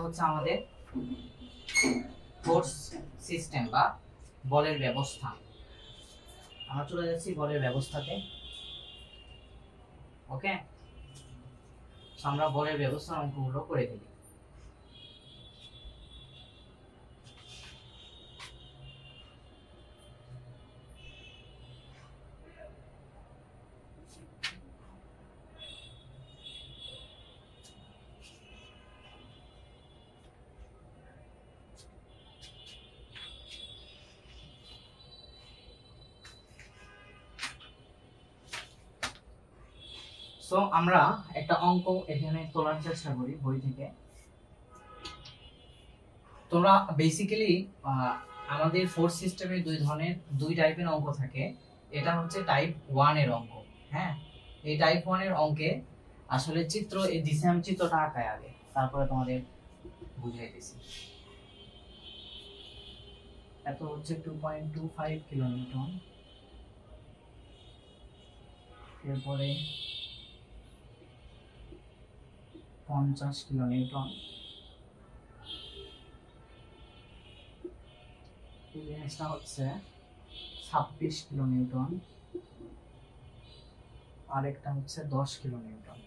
হচ্ছে আমাদের ফোর্স সিস্টেম বা বলের ব্যবস্থা। আমরা চলে যাচ্ছি বলের ব্যবস্থাতে। ওকে, আমরা বলের ব্যবস্থার অঙ্কগুলো করে ফেলি। সো আমরা একটা অঙ্ক এখানে তোলার চেষ্টা করি বই থেকে। তোমরা বেসিক্যালি আমাদের ফোর্স সিস্টেমে দুই টাইপের অঙ্ক থাকে। এটা হচ্ছে টাইপ 1 এর অঙ্ক। হ্যাঁ, এই টাইপ 1 এর অঙ্কে আসলে চিত্র এই দিছে, আমি চিত্রটা আঁকাই আগে, তারপরে তোমাদের বুঝিয়ে দিছি। এত হচ্ছে 2.25 কিলোনিউটন, এরপরে 50 কিলোনিউটন, এই জিনিসটা হচ্ছে 26 কিলোনিউটন, আরেকটা হচ্ছে 10 কিলোনিউটন।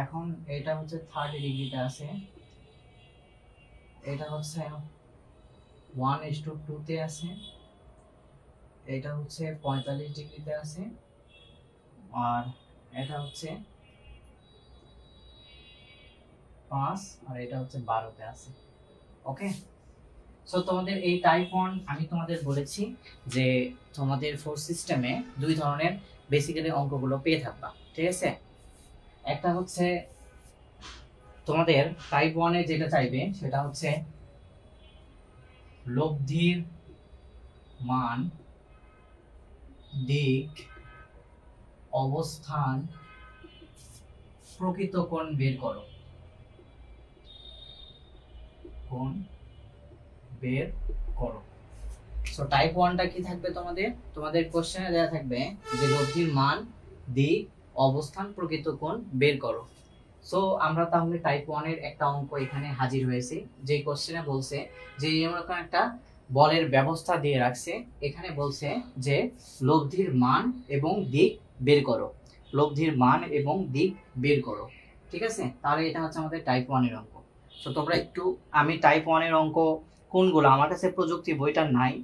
এখন এটা হচ্ছে 30 ডিগ্রিতে আছে, এটা হচ্ছে 1:2 তে আছে, এটা হচ্ছে 45 ডিগ্রিতে আছে, আর এটা হচ্ছে 5, আর এটা হচ্ছে 12 তে আছে। ওকে, সো তোমাদের এই টাইপ 1 আমি তোমাদের বলেছি যে তোমাদের ফোর্স সিস্টেমে দুই ধরনের বেসিক্যালি অঙ্কগুলো পেয়ে থাকবা। ঠিক আছে, একটা হচ্ছে তোমাদের টাইপ 1 এ যেটা চাইবে সেটা হচ্ছে লব্ধির মান, দিক, অবস্থান প্রকৃত কোণ বের করো। কোণ বের করো। সো টাইপ 1টা কি থাকবে তোমাদের? তোমাদের কোশ্চেনে দেয়া থাকবে যে লব্ধির মান, দিক, অবস্থান, প্রকৃত কোণ বের করো। সো আমরা তাহলে টাইপ 1 এর একটা অঙ্ক এখানে হাজির হয়েছি, যে কোশ্চেনে বলছে যে এরকম একটা বলের ব্যবস্থা দিয়ে রাখছে, এখানে বলছে যে লব্ধির মান এবং দিক বের করো, লব্ধির মান এবং দিক বের করো। ঠিক আছে, তাহলে এটা হচ্ছে আমাদের টাইপ 1 এর অঙ্ক। তো তোমরা একটু, আমি টাইপ 1 এর অঙ্ক কোনগুলো, আমার কাছে প্রযুক্তি বইটা নাই,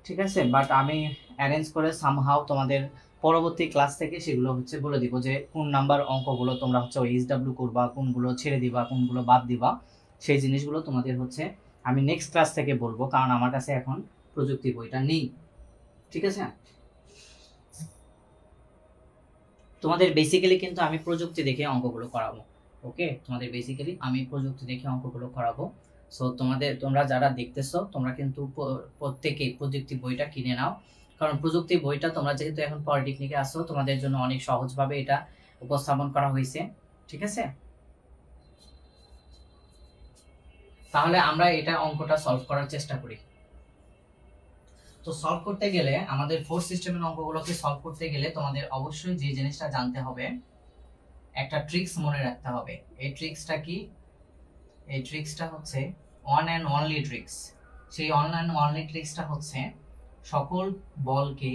ঠিক আছে, বাট আমি অ্যারেঞ্জ করে সামহাও তোমাদের পরবর্তী ক্লাস থেকে সেগুলো হচ্ছে বলে দিব যে কোন নাম্বার অঙ্কগুলো তোমরা হচ্ছে এইচডব্লিউ করবা, কোনগুলো ছেড়ে দিবা, কোনগুলো বাদ দিবা, সেই জিনিসগুলো তোমাদের হচ্ছে আমি নেক্সট ক্লাস থেকে বলবো, কারণ আমার কাছে এখন প্রযুক্তি বইটা নেই। ঠিক আছে, তোমাদের বেসিক্যালি কিন্তু আমি প্রযুক্তি দেখে অঙ্কগুলো করাবো। ওকে, তোমাদের বেসিক্যালি আমি প্রযুক্তি দেখে অঙ্কগুলো করাবো। সো তোমরা যারা দেখতেছো তোমরা কিন্তু প্রত্যেকেই প্রযুক্তি বইটা কিনে নাও, কারণ প্রযুক্তি বইটা তোমরা যেহেতু এখন পলিটেকনিকে আসো, তোমাদের জন্য অনেক সহজভাবে এটা উপস্থাপন করা হয়েছে। ঠিক আছে, তাহলে আমরা এটা অঙ্কটা সলভ করার চেষ্টা করি। তো সলভ করতে গেলে, আমাদের ফোর্স সিস্টেমের অঙ্কগুলোকে সলভ করতে গেলে তোমাদের অবশ্যই যে জিনিসটা জানতে হবে, একটা ট্রিক্স মনে রাখতে হবে। এই ট্রিক্সটা কি? এই ট্রিক্সটা হচ্ছে ওয়ান অ্যান্ড অনলি ট্রিক্স। সেই ওয়ান অ্যান্ড অনলি ট্রিক্সটা হচ্ছে সকল বলকে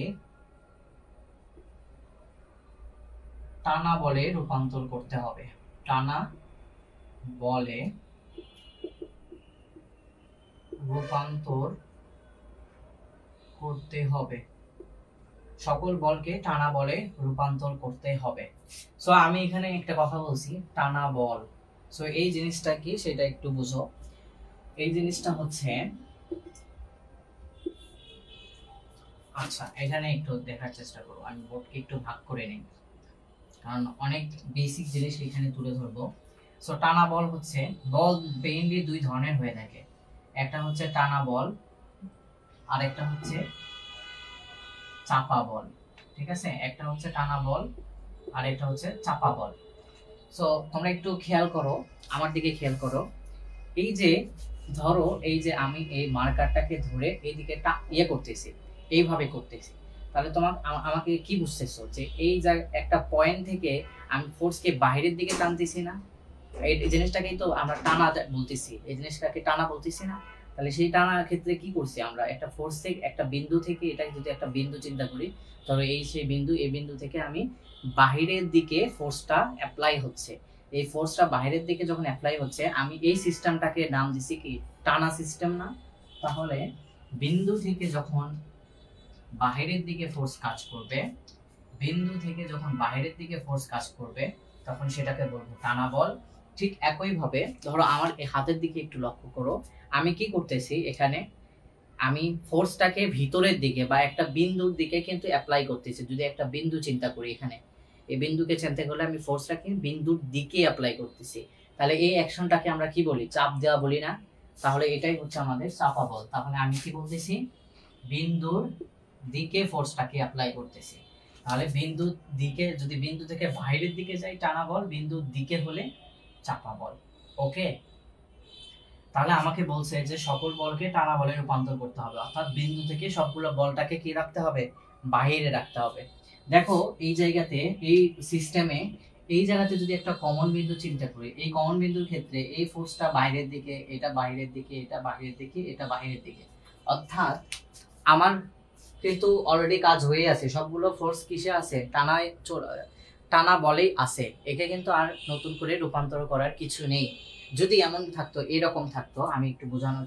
টানা বলে রূপান্তর করতে হবে। টানা বলে রূপান্তর করতে হবে, সকল বলকে টানা বলে রূপান্তর করতে হবে। সো আমি এখানে একটা কথা বলছি, টানা বল। সো এই জিনিসটা কি সেটা একটু বুঝো। এই জিনিসটা হচ্ছে, আচ্ছা এখানে একটু দেখার চেষ্টা করো, আমি বোর্ডকে একটু ভাগ করে নিই, কারণ অনেক বেসিক জিনিস এখানে তুলে ধরবো। সো টানা বল হচ্ছে, বল মেইনলি দুই ধরনের হয়ে থাকে, একটা হচ্ছে টানা বল আর একটা হচ্ছে চাপা বল। ঠিক আছে, একটা হচ্ছে টানা বল আর একটা হচ্ছে চাপা বল। সো তোমরা একটু খেয়াল করো, আমার দিকে খেয়াল করো। এই যে ধরো, এই যে আমি এই মার্কারটাকে ধরে এইদিকে ইয়ে করতেছি, এইভাবে করতেছি, তাহলে তোমার আমাকে কি বুঝতেছো যে এই একটা পয়েন্ট থেকে আমি ফোর্সকে বাইরের দিকে টানতেছি না? এই জিনিসটাকেই তো আমরা টানা বলতেছি, এই জিনিসটাকে টানা বলতেছি না? তাহলে সেই টানার ক্ষেত্রে কি করছি আমরা, একটা ফোর্স থেকে, একটা বিন্দু থেকে, এটা যদি একটা বিন্দু চিন্তা করি, ধরো এই সেই বিন্দু, এই বিন্দু থেকে আমি বাহিরের দিকে ফোর্সটা অ্যাপ্লাই হচ্ছে, এই ফোর্সটা বাইরের দিকে যখন অ্যাপ্লাই হচ্ছে, আমি এই সিস্টেমটাকে নাম দিছি কি, টানা সিস্টেম না? তাহলে বিন্দু থেকে যখন বাহিরের দিকে ফোর্স কাজ করবে, বিন্দু থেকে যখন বাহিরের দিকে ফোর্স কাজ করবে, তখন সেটাকে বলবো টানা বল। ঠিক একই ভাবে ধরো আমার এই হাতের দিকে একটু লক্ষ্য করো, আমি কি করতেছি এখানে, আমি ফোর্সটাকে ভিতরের দিকে বা একটা বিন্দুর দিকে কিন্তু অ্যাপ্লাই করতেছি। যদি একটা বিন্দু চিন্তা করি, এখানে এই বিন্দুকে চিন্তা করলে আমি ফোর্সটাকে বিন্দুর দিকে অ্যাপ্লাই করতেছি, তাহলে এই অ্যাকশনটাকে আমরা কি বলি, চাপ দেওয়া বলি না? তাহলে এটাই হচ্ছে আমাদের চাপা বল। তাহলে আমি কি বলতেছি, বিন্দুর দিকে ফোর্সটাকে অ্যাপ্লাই করতেছি। তাহলে বিন্দুর দিকে, যদি বিন্দু থেকে বাইরের দিকে যাই টানা বল, বিন্দুর দিকে হলে চাপা বল। ওকে, তাহলে আমাকে বলছে যে সকল বলকে টানা বলে রূপান্তর করতে হবে, অর্থাৎ বিন্দু থেকে সবগুলো বলটাকে কি রাখতে হবে, বাইরে রাখতে হবে। দেখো এই জায়গাতে, এই সিস্টেমে, এই জায়গাতে যদি একটা কমন বিন্দু চিন্তা করি, এই কমন বিন্দুর ক্ষেত্রে এই ফোর্সটা বাইরের দিকে, এটা বাইরের দিকে, এটা বাইরের দিকে, এটা বাইরের দিকে, অর্থাৎ আমার কিন্তু অলরেডি কাজ হয়ে আছে, সবগুলো ফোর্স কিসে আছে, টানা বলেই আছে, একে কিন্তু আর নতুন করে রূপান্তর করার কিছু নেই। যদি এমন থাকতো, এরকম থাকতো, আমি একটু বোঝানোর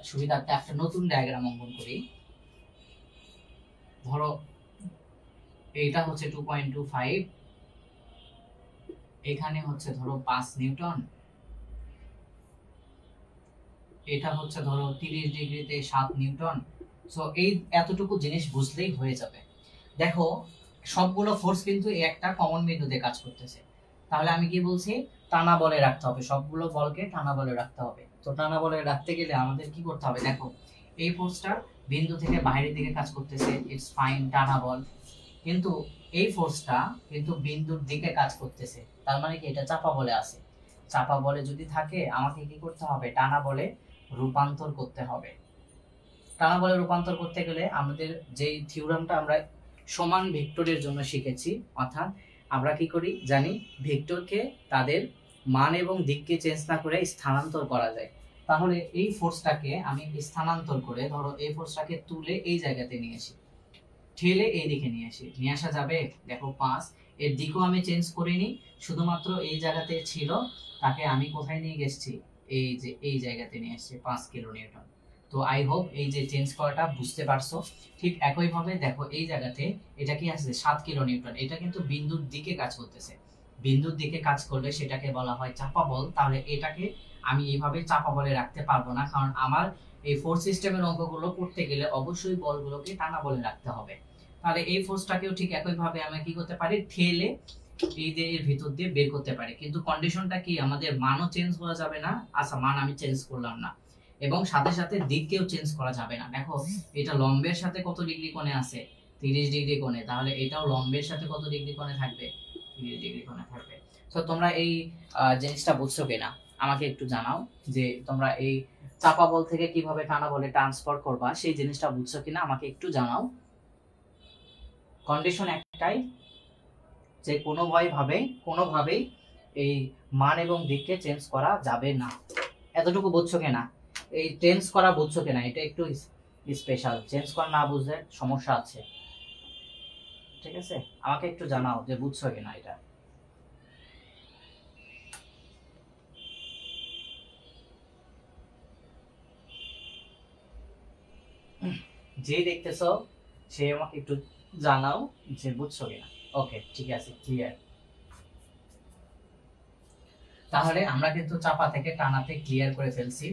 সুবিধার্থে একটা নতুন ডায়াগ্রাম অঙ্কন করি। ধরো এইটা হচ্ছে 2.25, এখানে হচ্ছে ধরো 5 নিউটন, এটা হচ্ছে ধরো 30 ডিগ্রিতে 7 নিউটন। সো এই এতটুকু জিনিস বুঝলেই হয়ে যাবে। দেখো সবগুলো ফোর্স কিন্তু একটা কমন বিন্দুতে কাজ করতেছে, তাহলে আমি কি বলছি, টানা বলে রাখতে হবে, সবগুলো বলকে টানা বলে রাখতে হবে। তো টানা বলে রাখতে গেলে আমাদের কি করতে হবে, দেখো এই ফোর্সটা বিন্দু থেকে বাইরের দিকে কাজ করতেছে, ইটস ফাইন, টানা বল। কিন্তু এই ফোর্সটা কিন্তু বিন্দুর দিকে কাজ করতেছে, তার মানে কি এটা চাপা বলে আছে। চাপা বলে যদি থাকে আমাকে কি করতে হবে, টানা বলে রূপান্তর করতে হবে। টানা বলে রূপান্তর করতে গেলে আমাদের যে থিওরামটা আমরা সমান ভেক্টরের জন্য শিখেছি, অর্থাৎ আমরা কি করি জানি, ভেক্টরকে তাদের মান এবং দিককে চেঞ্জ না করে স্থানান্তর করা যায়। তাহলে এই ফোর্সটাকে আমি স্থানান্তর করে, ধরো এই ফোর্সটাকে তুলে এই জায়গাতে নিয়ে আসি, ঠেলে এই দিকে নিয়ে আসি, নিয়ে আসা যাবে? দেখো 5, এর দিকও আমি চেঞ্জ করিনি, শুধুমাত্র এই জায়গাতে ছিল, তাকে আমি কোথায় নিয়ে গেছি, এই যে এই জায়গাতে নিয়ে এসেছি 5 কিলো নিউটন। তো আই হোপ এই যে চেঞ্জ করাটা বুঝতে পারছো। ঠিক একইভাবে দেখো এই জায়গাতে এটা কি আছে 7 কিলো নিউটন, এটা কিন্তু বিন্দুর দিকে কাজ করতেছে। বিন্দুর দিকে কাজ করলে সেটাকে বলা হয় চাপা বল। তাহলে এটাকে আমি এইভাবে চাপা বলে রাখতে পারবো না, কারণ আমার এই ফোর্স সিস্টেমের অঙ্কগুলো করতে গেলে অবশ্যই বলগুলোকে টানা বলে রাখতে হবে। তাহলে এই ফোর্সটাকেও ঠিক একইভাবে আমরা কি করতে পারি, ঠেলে এই যে এর ভিতর দিয়ে বের করতে পারি। কিন্তু কন্ডিশনটা কি, আমাদের মানও চেঞ্জ করা যাবে না। আচ্ছা, মান আমি চেঞ্জ করলাম না, এবং সাথে সাথে দিককেও চেঞ্জ করা যাবে না। দেখো এটা লম্বের সাথে কত ডিগ্রি কোণে আছে, 30 ডিগ্রি কোণে, তাহলে এটাও লম্বের সাথে কত ডিগ্রি কোণে থাকবে, 30 ডিগ্রি কোণে থাকবে। তো তোমরা এই জিনিসটা বুঝছো কিনা আমাকে একটু জানাও, যে তোমরা এই চাপা বল থেকে কিভাবে টানা বলে ট্রান্সফার করবা সেই জিনিসটা বুঝছো কিনা আমাকে একটু জানাও। কন্ডিশন একটাই, যে কোনোভাবেই এই মান এবং দিককে চেঞ্জ করা যাবে না। এতটুকু বুঝছো কিনা? এই চেঞ্জ করা বুঝছো কিনা, এটা একটু স্পেশাল, চেঞ্জ করা না বুঝলে সমস্যা আছে। ঠিক আছে, আমাকে একটু জানাও যে বুঝছো কিনা এটা। যে দেখতেছো সে আমাকে একটু জানাও যে বুঝছো কিনা। ওকে, ঠিক আছে, ক্লিয়ার। তাহলে আমরা কিন্তু চাপা থেকে টানাতে ক্লিয়ার করে ফেলছি।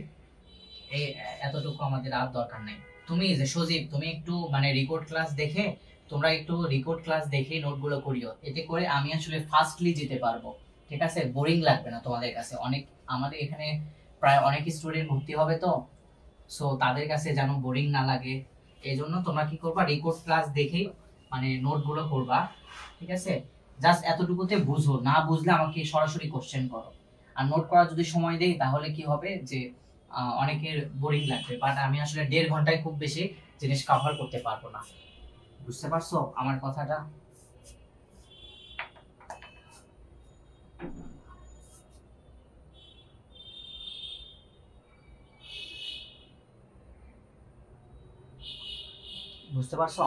এই এতটুকু আমাদের আর দরকার নেই। তুমি যে সজীব, তুমি একটু মানে রেকর্ড ক্লাস দেখে, তোমরা একটু রেকর্ড ক্লাস দেখে নোটগুলো করিও, এতে করে আমি আসলে ফাস্টলি যেতে পারবো। ঠিক আছে, বোরিং লাগবে না তোমাদের কাছে। অনেক আমাদের এখানে প্রায় অনেক স্টুডেন্ট ভর্তি হবে, তো সো তাদের কাছে যেন বোরিং না লাগে, এই জন্য তোমরা কি করবা, রেকর্ড ক্লাস দেখে মানে নোটগুলো করবা। ঠিক আছে, জাস্ট এতটুকুতে বুঝো, না বুঝলে আমাকে সরাসরি কোশ্চেন করো। আর নোট করা যদি সময় দেই তাহলে কি হবে, যে অনেকের বোরিং লাগবে, বাট আমি আসলে 1.5 ঘন্টায় খুব বেশি জিনিস কভার করতে পারবো না। বুঝতে পারছো আমার কথাটা? বুঝতে পারছো?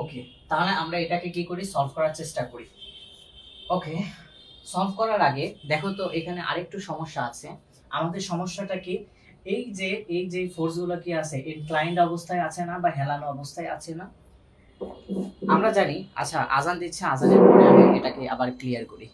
ওকে, তাহলে আমরা এটাকে কি করি, সলভ করার চেষ্টা করি। ওকে, সলভ করার আগে দেখো তো এখানে আরেকটু সমস্যা আছে। আমাদের সমস্যাটা কি, এই যে ফোর্স গুলো কি আছে, ইনক্লাইন্ড অবস্থায় আছে না, বা হেলানো অবস্থায় আছে না, আমরা জানি। আচ্ছা, আজান দিচ্ছে, আজানের পরে আমি এটাকে আবার ক্লিয়ার করি।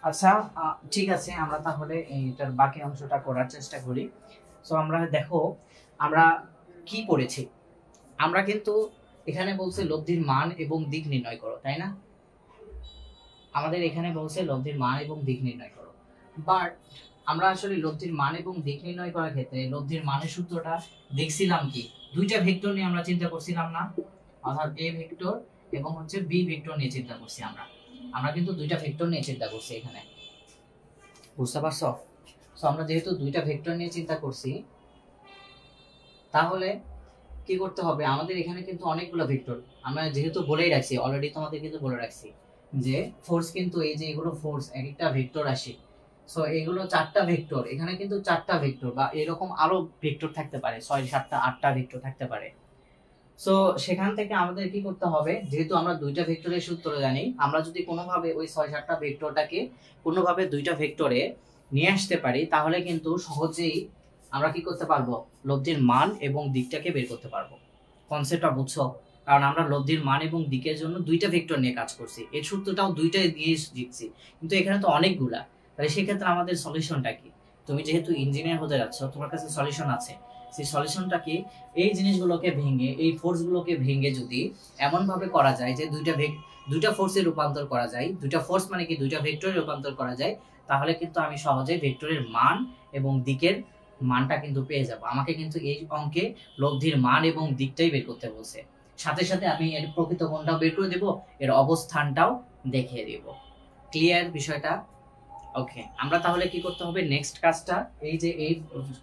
আচ্ছা, ঠিক আছে, আমরা তাহলে এটার বাকি অংশটা করার চেষ্টা করি। সো আমরা দেখো আমরা কি করেছি, আমরা কিন্তু এখানে বলছে লব্ধির মান এবং দিক নির্ণয় করো, তাই না? আমাদের এখানে বলছে লব্ধির মান এবং দিক নির্ণয় করো, বাট আমরা আসলে লব্ধির মান এবং দিক নির্ণয় করার ক্ষেত্রে লব্ধির মানের সূত্রটা দেখছিলাম কি, দুইটা ভেক্টর নিয়ে আমরা চিন্তা করছিলাম না, অর্থাৎ এ ভেক্টর এবং হচ্ছে বি ভেক্টর নিয়ে চিন্তা করছি আমরা। আমরা কিন্তু দুইটা ভেক্টর নিয়ে চিন্তা করছি এখানে, বুঝতে পারছো? সো আমরা যেহেতু দুইটা ভেক্টর নিয়ে চিন্তা করছি, তাহলে কি করতে হবে, আমাদের এখানে কিন্তু অনেকগুলো ভেক্টর আমরা যেহেতু বলেই রাখছি, অলরেডি তোমাদের কিন্তু বলে রাখছি যে ফোর্স কিন্তু এই যে এগুলো ফোর্স এক একটা ভেক্টর আসে। সো এগুলো চারটা ভেক্টর, এখানে কিন্তু চারটা ভেক্টর বা এরকম আরো ভেক্টর থাকতে পারে, 6 7টা 8টা ভেক্টর থাকতে পারে। সো সেখান থেকে আমাদের কি করতে হবে, যেহেতু আমরা দুইটা ভেক্টরের সূত্র জানি, আমরা যদি কোনোভাবে ওই 6 7টা ভেক্টরটাকে কোনোভাবে দুইটা ভেক্টরে নিয়ে আসতে পারি, তাহলে কিন্তু সহজেই আমরা কি করতে পারবো, লব্ধির মান এবং দিকটাকে বের করতে পারবো। কনসেপ্টটা বুঝছো? কারণ আমরা লব্ধির মান এবং দিকের জন্য দুইটা ভেক্টর নিয়ে কাজ করছি, এর সূত্রটাও দুইটা দিয়ে দিচ্ছি, কিন্তু এখানে তো অনেকগুলা। তাহলে সেক্ষেত্রে আমাদের সলিউশনটা কি? তুমি যেহেতু ইঞ্জিনিয়ার হতে যাচ্ছ, তোমার কাছে সলিউশন আছে, সেই সলিউশনটা কি, এই জিনিসগুলোকে ভেঙে, এই ফোর্সগুলোকে ভেঙে যদি এমন ভাবে করা যায় যে দুইটা ফোর্সে রূপান্তর করা যায়, দুইটা ফোর্স মানে কি দুইটা ভেক্টরে রূপান্তর করা যায়, তাহলে কিন্তু আমি সহজে ভেক্টরের মান এবং দিকের মানটা কিন্তু পেয়ে যাব। আমাকে কিন্তু এই অঙ্কে লব্ধির মান এবং দিকটাই বের করতে বলছে, সাথে সাথে আমি এর প্রকৃত কোণটাও বের করে দেব, এর অবস্থানটাও দেখিয়ে দেব। ক্লিয়ার বিষয়টা? ওকে, আমরা তাহলে কি করতে হবে, নেক্সট কাজটা, এই যে এই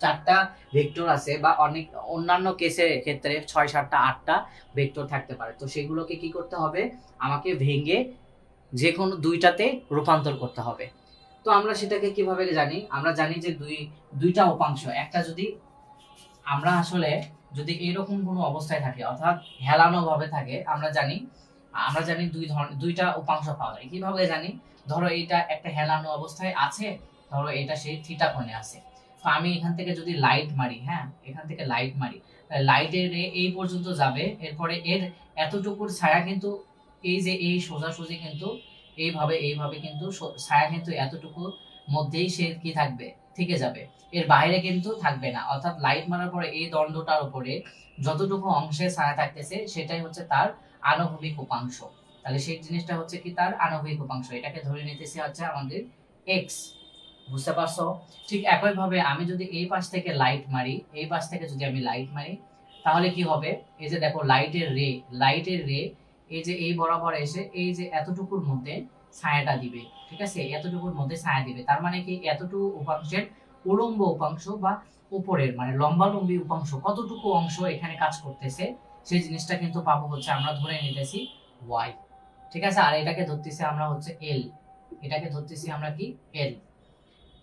চারটা ভেক্টর আছে বা অনেক অন্যান্য কেসের ক্ষেত্রে 6 7টা 8টা ভেক্টর থাকতে পারে, তো সেগুলোকে কি করতে হবে, আমাকে ভেঙে যে কোনো দুইটাতে রূপান্তর করতে হবে। তো আমরা সেটাকে কিভাবে জানি, আমরা জানি যে দুইটা উপাংশ, একটা যদি আমরা আসলে যদি এরকম কোনো অবস্থায় থাকে, অর্থাৎ হেলানো ভাবে থাকে, আমরা জানি দুইটা উপাংশ পাওয়া যায়। কিভাবে জানি, ধরো এটা একটা হেলানো অবস্থায় আছে, ধরো এটা সেই থিটা কোণে আছে, তো আমি এখান থেকে যদি লাইট মারি, হ্যাঁ এখান থেকে লাইট মারি, লাইটের রে এই পর্যন্ত যাবে, এরপরে এর এতটুকুর ছায়া কিন্তু এই যে এই সোজাসুজি কিন্তু এইভাবে কিন্তু ছায়া কিন্তু এতটুকু মধ্যেই সে কি থাকবে, থেকে যাবে, এর বাইরে কিন্তু থাকবে না। অর্থাৎ লাইট মারার পরে এই দণ্ডটার উপরে যতটুকু অংশে ছায়া থাকতেছে সেটাই হচ্ছে তার আনুভূমিক উপাংশ। তাহলে সেই জিনিসটা হচ্ছে কি তার আনুভূমিক উপাংশ, এটাকে ধরে নিতেছি হচ্ছে আমাদের এক্স। বুঝতে পারছো? ঠিক একই ভাবে আমি যদি এই পাশ থেকে লাইট মারি, এই পাশ থেকে যদি আমি লাইট মারি, তাহলে কি হবে, এই যে দেখো লাইটের রে এই যে এই বরাবর এসে এই যে এতটুকুর মধ্যে ছায়াটা দিবে, ঠিক আছে, এতটুকুর মধ্যে ছায়া দিবে। তার মানে কি এতটুকু উপাংশের উলম্ব উপাংশ বা উপরের মানে লম্বালম্বী উপাংশ কতটুকু অংশ এখানে কাজ করতেছে, সেই জিনিসটা কিন্তু পাবো হচ্ছে আমরা ধরে নিতেছি ওয়াই, ঠিক আছে। আর এটাকে ধরতেছি আমরা হচ্ছে এল, এটাকে ধরতেছি আমরা কি এল।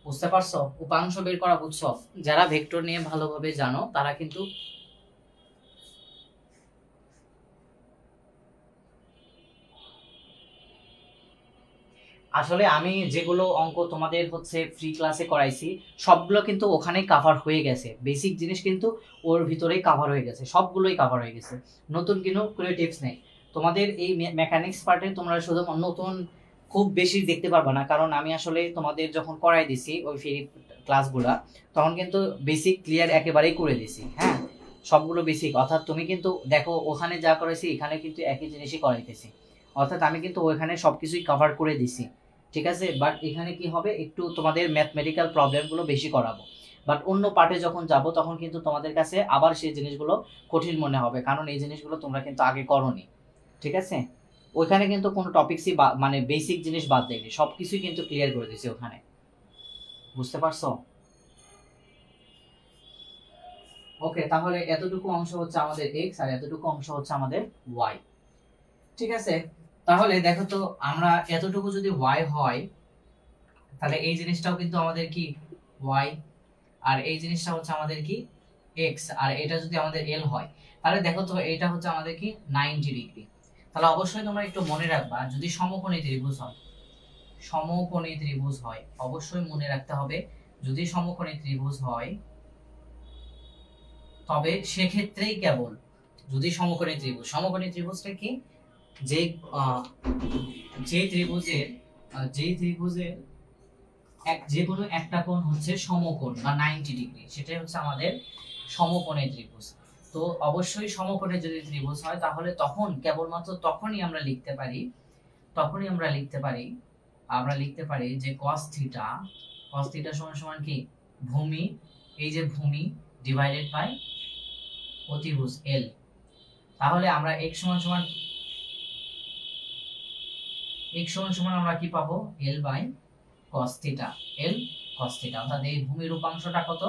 বুঝতে পারছো? উপাংশ বের করা বুঝছো? যারা ভেক্টর নিয়ে ভালোভাবে জানো তারা কিন্তু আসলে আমি যেগুলো অঙ্ক তোমাদের হচ্ছে ফ্রি ক্লাসে করাইছি সবগুলো কিন্তু ওখানেই কাভার হয়ে গেছে, বেসিক জিনিস কিন্তু ওর ভিতরেই কাভার হয়ে গেছে, সবগুলোই কাভার হয়ে গেছে, নতুন কোনো টিপস নেই তোমাদের। এই মেকানিক্স পার্টে তোমরা শুধু নতুন খুব বেশি দেখতে পারবে না, কারণ আমি আসলে তোমাদের যখন করাই দিছি ওই ফ্রি ক্লাসগুলা, তখন কিন্তু বেসিক ক্লিয়ার একেবারেই করে দিছি, হ্যাঁ সবগুলো বেসিক। অর্থাৎ তুমি কিন্তু দেখো ওখানে যা করেছি এখানে কিন্তু একই জিনিসই করাইতেছি, অর্থাৎ আমি কিন্তু ওইখানে সবকিছুই কভার করে দিছি, ঠিক আছে। বাট এখানে কি হবে, একটু তোমাদের ম্যাথমেটিক্যাল প্রবলেমগুলো বেশি করাবো, বাট অন্য পার্টে যখন যাব তখন কিন্তু তোমাদের কাছে আবার সেই জিনিসগুলো কঠিন মনে হবে, কারণ এই জিনিসগুলো তোমরা কিন্তু আগে করোনি, ঠিক আছে। ওইখানে কিন্তু কোনো টপিকসই মানে বেসিক জিনিস বাদ দেয়নি, সবকিছুই কিন্তু ক্লিয়ার করে দিয়েছি ওখানে। বুঝতে পারছো? ওকে, তাহলে এতটুকু অংশ হচ্ছে আমাদের এক্স আর এতটুকু অংশ হচ্ছে আমাদের ওয়াই, ঠিক আছে। তাহলে দেখো তো, আমরা এতটুকু যদি ওয়াই হয় তাহলে এই জিনিসটাও কিন্তু আমাদের কি ওয়াই, আর এই জিনিসটা হচ্ছে আমাদের কি এক্স, আর এটা যদি আমাদের এল হয় তাহলে দেখো তো এটা হচ্ছে আমাদের কি 90 ডিগ্রি। তাহলে অবশ্যই তোমরা একটু মনে রাখবা, যদি সমকোণী ত্রিভুজ হয়, সমকোণী ত্রিভুজ হয়, অবশ্যই মনে রাখতে হবে যদি সমকোণী ত্রিভুজ হয় তবে সেক্ষেত্রেই কেবল, যদি সমকোণী ত্রিভুজটা কি, যে যে ত্রিভুজের যে কোনো একটা কোণ হচ্ছে সমকোণ বা 90 ডিগ্রি, সেটাই হচ্ছে আমাদের সমকোণের ত্রিভুজ। তো অবশ্যই সমকোণের যদি ত্রিভুজ হয় তাহলে তখন কেবলমাত্র তখনই আমরা লিখতে পারি যে cos থিটা সমান সমান কি ভূমি, এই যে ভূমি ডিভাইডেড বাই অতিভুজ L। তাহলে আমরা x সমান সমান আমরা কি পাবো L বাই cos থিটা, অর্থাৎ এই ভূমির উপাংশটা কত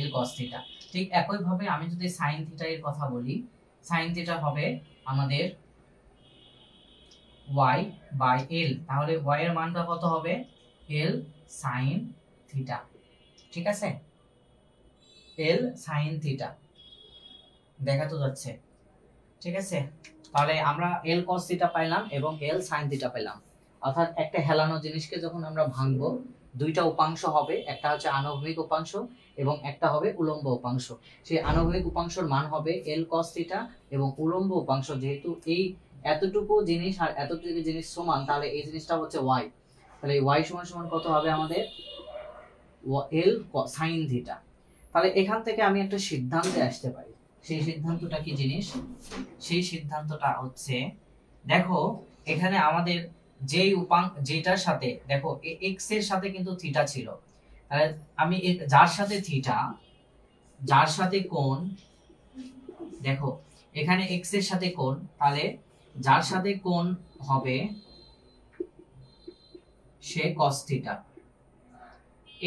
L cos থিটা। ঠিক একই ভাবে আমি যদি sin থিটা এর কথা বলি, sin থিটা হবে আমাদের y বাই L, তাহলে y এর মানটা কত হবে L sin থিটা। ঠিক আছে, L sin থিটা দেখা তো যাচ্ছে। ঠিক আছে, তাহলে আমরা L cos থিটা পাইলাম এবং L sin থিটা পেলাম। অর্থাৎ একটা হেলানো জিনিসকে যখন আমরা ভাঙবো দুইটা উপাংশ হবে, একটা হচ্ছে আনুভূমিক উপাংশ এবং একটা হবে উলম্ব উপাংশ। সেই আনুভূমিক উপাংশের মান হবে L cos থিটা এবং উলম্ব উপাংশ যেহেতু এই এতটুকু জিনিস আর এতটুকু জিনিস সমান, তাহলে এই জিনিসটা হচ্ছে y, তাহলে y সমান সমান কত হবে আমাদের L sin থিটা। তাহলে এখান থেকে আমি একটা সিদ্ধান্তে আসতে পারি। সেই সিদ্ধান্তটা কি জিনিস? সেই সিদ্ধান্তটা হচ্ছে, দেখো এখানে আমাদের যেই যেটার সাথে দেখো x এর সাথে কিন্তু থিটা ছিল, তাহলে আমি যার সাথে কোণ, দেখো এখানে x এর সাথে কোণ, তাহলে যার সাথে কোণ হবে সে cos থিটা।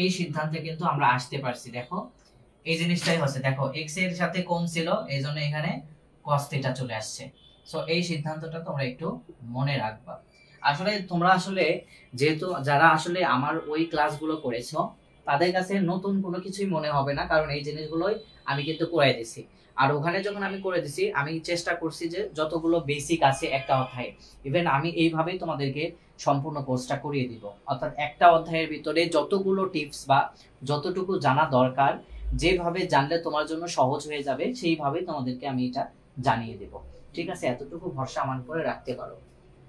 এই সিদ্ধান্তে কিন্তু আমরা আসতে পারছি। দেখো এই জিনিসটাই হচ্ছে, দেখো x এর সাথে কোণ ছিল এইজন্য এখানে cos থিটা চলে আসছে। সো এই সিদ্ধান্তটা তোমরা একটু মনে রাখবা। তোমরা যেহেতু যারা আমার ওই ক্লাসগুলো করেছো তাদের কাছে নতুন কোনো কিছুই মনে হবে না, কারণ এই জিনিসগুলোই আমি কিন্তু করাই দিছি। আর ওখানে যখন আমি করে দিছি আমি চেষ্টা করছি যে যতগুলো বেসিক আছে একটা অধ্যায়ে, ইভেন আমি এইভাবেই তোমাদেরকে সম্পূর্ণ কোর্সটা করিয়ে দিব। অর্থাৎ একটা অধ্যায়ের ভিতরে যতগুলো টিপস বা যতটুকু জানা দরকার, যেভাবে জানলে তোমার জন্য সহজ হয়ে যাবে সেইভাবে তোমাদেরকে আমি এটা জানিয়ে দেব। ঠিক আছে, এতটুকু ভরসা আমার উপরে রাখতে পারো।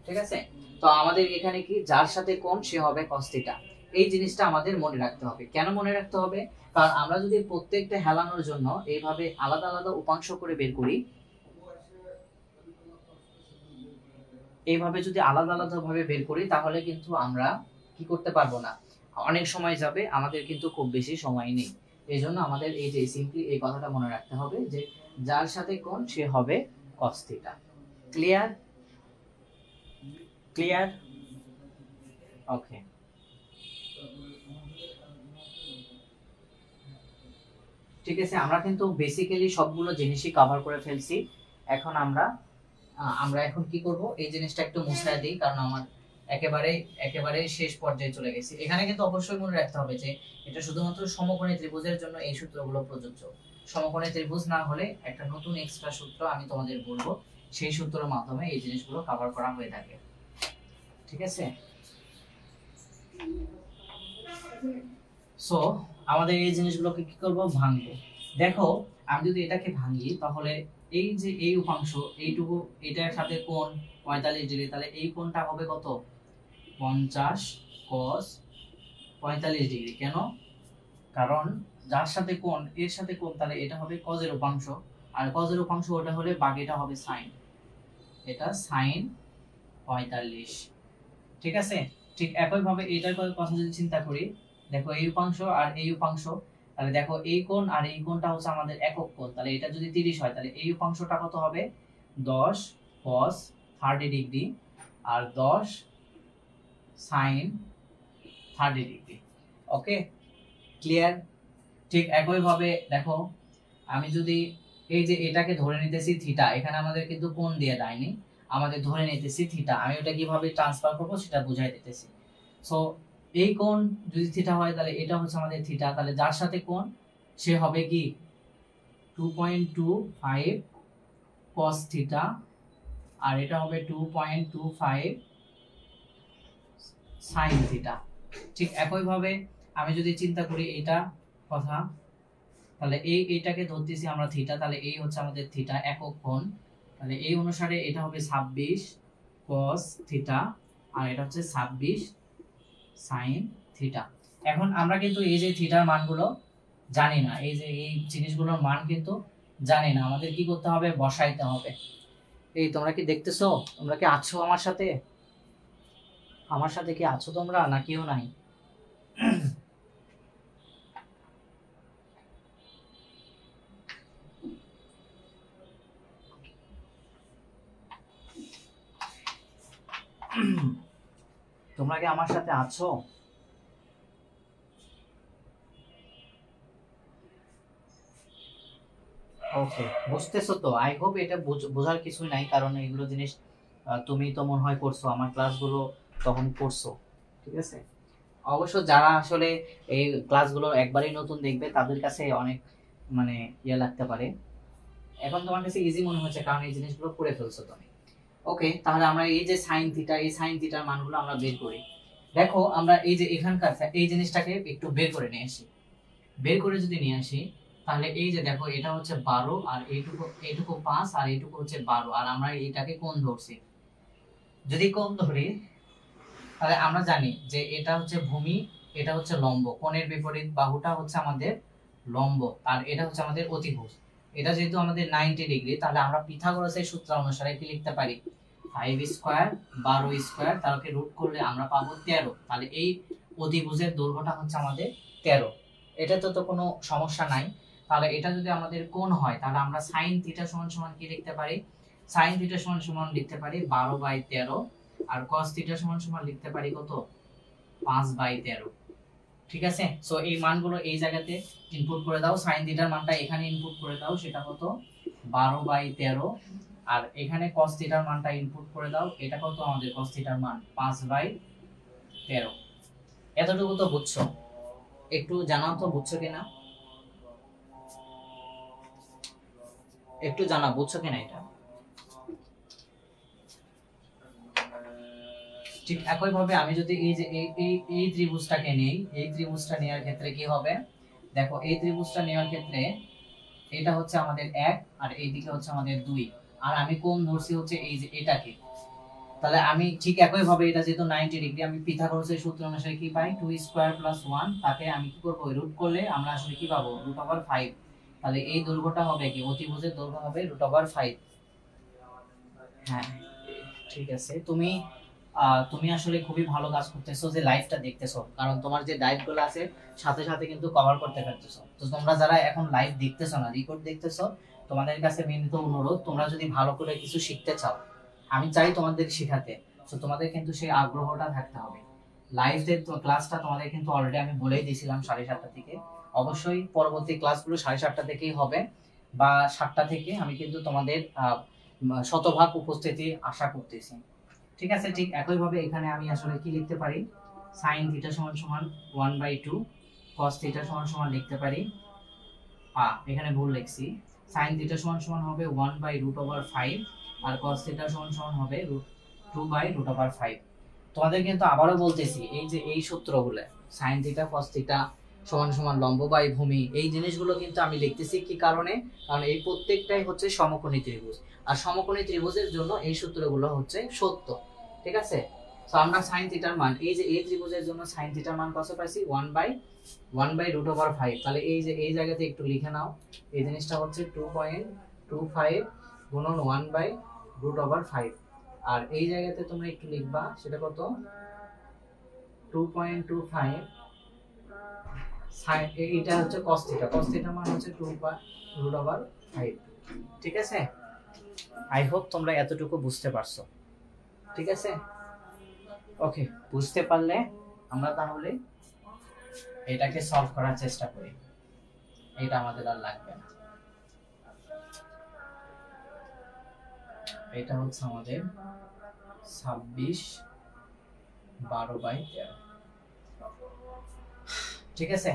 ঠিক আছে, তো আমাদের এখানে কি যার সাথে কোণ সে হবে cos থিটা, এই জিনিসটা আমাদের মনে রাখতে হবে। কেন মনে রাখতে হবে? কারণ আমরা যদি প্রত্যেকটা হেলানোর জন্য এইভাবে আলাদা আলাদা উপাংশ করে বের করি, এইভাবে যদি আলাদা আলাদা ভাবে বের করি তাহলে কিন্তু আমরা কি করতে পারবো না, অনেক সময় যাবে, আমাদের কিন্তু খুব বেশি সময় নেই। এই জন্য আমাদের এই যে সিম্পলি এই কথাটা মনে রাখতে হবে যে যার সাথে কোণ সে হবে cos থিটা। ক্লিয়ার? ওকে, ঠিক আছে, আমরা কিন্তু বেসিক্যালি সবগুলো জিনিসই কভার করে ফেলছি। এখন আমরা এখন কি করব, এই জিনিসটা একটু মুছায় দিই, কারণ আমার একেবারে শেষ পর্যায়ে চলে গেছি। এখানে কিন্তু অবশ্যই মনে রাখতে হবে যে এটা শুধুমাত্র সমকোণী ত্রিভুজের জন্য এই সূত্রগুলো প্রযোজ্য। সমকোণী ত্রিভুজ না হলে একটা নতুন এক্সট্রা সূত্র আমি তোমাদের বলবো, সেই সূত্রের মাধ্যমে এই জিনিসগুলো কভার করা হয়ে থাকে। ঠিক আছে, সো আমাদের এই জিনিসগুলোকে কি করব, ভাঙবো। দেখো আমি যদি এটাকে ভাঙি তাহলে এই যে এই উপাংশ এইটুকু, এটার সাথে কোণ 45 ডিগ্রি, তাহলে এই কোণটা হবে কত 50 cos 45 ডিগ্রি। কেন? কারণ যার সাথে কোণ এর সাথে কোণ, তাহলে এটা হবে cos এর উপাংশ, আর cos এর উপাংশ ওটা হলে বাকিটা হবে sin, এটা sin 45। ঠিক আছে, ঠিক একই ভাবে এটার কথা যদি চিন্তা করি, দেখো এই উপাংশ আর এই উপাংশ, তাহলে দেখো এই কোণ আর এই কোণটা হচ্ছে আমাদের একক কোণ, তাহলে এটা যদি 30 হয় তাহলে এই উপাংশটা কত হবে 10 cos 30 ডিগ্রি আর 10 sin 30 ডিগ্রি। ওকে, ক্লিয়ার? ঠিক একই ভাবে দেখো আমি যদি এই যে এটাকে ধরে নিতেছি থিটা, এখানে আমাদের কিন্তু কোণ দিয়ে দেয়নি, আমাদের ধরে নিতেছি থিটা, আমি ওটা কিভাবে ট্রান্সফার করব সেটা বুঝাই দিতেছি। সো এই কোণ যদি থিটা হয় তাহলে এটা হচ্ছে আমাদের থিটা, তাহলে যার সাথে কোণ সে হবে কি 2.25 cos থিটা আর এটা হবে 2.25 sin থিটা। ঠিক একই ভাবে আমি যদি চিন্তা করি এটা কথা, তাহলে এইটাকে ধরতেছি আমরা থিটা, তাহলে এই হচ্ছে আমাদের থিটা একক কোণ, তাহলে এই অনুসারে এটা হবে 26 cos থিটা আর এটা হচ্ছে 26 sin থিটা। এখন আমরা কিন্তু এই যে থিটার মানগুলো জানি না, এই যে এই জিনিসগুলোর মান কিন্তু জানি না, আমাদের কি করতে হবে, বসাইতে হবে। এই তোমরা কি দেখতেছো, তোমরা কি আছো আমার সাথে? আমার সাথে কি আছো তোমরা, না কেউ নাই? তোমরা কি আমার সাথে আছো? ওকে, বুঝতেছো তো? আই হোপ এটা বোঝার কিছুই নাই, কারণ এগুলো জিনিস তুমি তো মনে হয় করছো, আমার ক্লাসগুলো তখন করছো, ঠিক আছে? অবশ্য যারা আসলে এই ক্লাসগুলো একবারই নতুন দেখবে তাদের কাছে অনেক মানে ইয়ে লাগতে পারে। এখন তোমার কাছে ইজি মনে হচ্ছে কারণ এই জিনিসগুলো করে ফেলছো তুমি। ওকে, তাহলে আমরা এই যে সাইন থিটা, এই সাইন থিটার মানগুলো আমরা বের করি। দেখো আমরা এই যে এখানকার এই জিনিসটাকে একটু বের করে নিয়ে আসি। বের করে যদি নিয়ে আসি তাহলে এই যে দেখো এটা হচ্ছে 12, আর এইটুকু এইটুকু 5, আর এইটুকু হচ্ছে 12, আর আমরা এটাকে কোণ ধরছি। যদি কোণ ধরি তাহলে আমরা জানি যে এটা হচ্ছে ভূমি, এটা হচ্ছে লম্ব, কোণের বিপরীত বাহুটা হচ্ছে আমাদের লম্ব, আর এটা হচ্ছে আমাদের অতিভুজ। এটা যেহেতু আমাদের 90 ডিগ্রি, তাহলে আমরা পিথাগোরাসের সূত্র অনুসারে কি লিখতে পারি, 5 স্কয়ার 12 স্কয়ার তারকে রুট করলে আমরা পাবো 13। তাহলে এই অতিভুজের দৈর্ঘ্যটা হচ্ছে আমাদের 13। এটা তো কোনো সমস্যা নাই। তাহলে এটা যদি আমাদের কোণ হয় তাহলে আমরা সাইন থিটা সমান সমান কি লিখতে পারি, সাইন থিটা সমান সমান লিখতে পারি 12/13, আর cos থিটা সমান সমান লিখতে পারি কত, 5/13। ঠিক আছে, সো এই মানগুলো এই জায়গাতে ইনপুট করে দাও, সাইন থিটার মানটা এখানে ইনপুট করে দাও, সেটা কত 12/13, আর এখানে cos থিটার মানটা ইনপুট করে দাও, এটা কত আমাদের cos থিটার মান 5/13। এতটুকু তো বুঝছো? একটু জানাও তো বুঝছো কিনা, একটু জানা বুঝছো কিনা এটা। ঠিক একই ভাবে আমি যদি এই যে এই ত্রিভুজটাকে নেই, এই ত্রিভুজটা নেওয়ার ক্ষেত্রে কি হবে, দেখো এই ত্রিভুজটা নেওয়ার ক্ষেত্রে এটা হচ্ছে আমাদের 1, আর এইদিকে হচ্ছে আমাদের 2, আর আমি কোণ ধরছি হচ্ছে এই যে এটাকে। তাহলে আমি ঠিক একই ভাবে এটা যেহেতু 90 ডিগ্রি, আমি পিথাগোরাসের সূত্র অনুসারে কি পাই, 2 স্কয়ার প্লাস 1, তাকে আমি কি করব, রুট করলে আমরা আসলে কি পাবো, √5। তাহলে এই দৈর্ঘ্যটা হবে কি, অতিভুজের দৈর্ঘ্য হবে √5। হ্যাঁ ঠিক আছে, তুমি তুমি আসলে খুবই ভালো কাজ করতেছো যে লাইভটা দেখতেছো, কারণ তোমার যে ডায়েটগুলো আছে সাথে সাথে কিন্তু কভার করতে পারতেছো। তো তোমরা যারা এখন লাইভ দেখতেছো না, রেকর্ড দেখতেছো, তোমাদের কাছে বিনীত অনুরোধ, তোমরা যদি ভালো করে কিছু শিখতে চাও, আমি চাই তোমাদের শেখাতে, তো তোমাদের কিন্তু সেই আগ্রহটা থাকতে হবে। লাইভের ক্লাসটা তোমাদের কিন্তু অলরেডি আমি বলেই দিয়েছিলাম 7:30 থেকে। অবশ্যই পরবর্তী ক্লাসগুলো 7:30 থেকেই হবে, বা 7টা থেকে আমি কিন্তু তোমাদের শতভাগ উপস্থিতি আশা করতেছি। ঠিক আছে, ঠিক একইভাবে এখানে আমি আসলে কি লিখতে পারি, সাইন থিটা সমান সমান 1/2, কস থিটা সমান সমান লিখতে পারি, এখানে ভুল লিখছি, সাইন থিটা সমান সমান হবে 1/√5, আর কস থিটা সমান সমান হবে 2/√5। তোমাদের কিন্তু আবারও বলতেছি, এই যে এই সূত্রগুলো সাইন থিটা কস থিটা সমান সমান লম্ব বাই ভূমি, এই জিনিসগুলো কিন্তু আমি লিখতেছি কি কারণে, কারণ এই প্রত্যেকটাই হচ্ছে সমকোণী ত্রিভুজ, আর সমকোণী ত্রিভুজের জন্য এই সূত্রগুলো হচ্ছে সত্য। ঠিক আছে, তো আমরা সাইন থিটার মান, এই যে এই ত্রিভুজের জন্য সাইন থিটার মান কত পাইছি, 1/1/√5। তাহলে এই যে এই জায়গাতে একটু লিখে নাও, এই জিনিসটা হচ্ছে 2.25 গুণন 1/√5, আর এই জায়গাতে তোমরা একটু লিখবা সেটা কত, 2.25 সাইন, এটা হচ্ছে cos থিটা, cos থিটা মান হচ্ছে 2/√5। ঠিক আছে, আই হোপ তোমরা এতটুকু বুঝতে পারছো। ঠিক আছে, ওকে, বুঝতে পারলে আমরা তাহলে এটাকে সলভ করার চেষ্টা করি, এটা আমাদের আর লাগবে না। এটা হচ্ছে আমাদের 26/12/13। ঠিক আছে,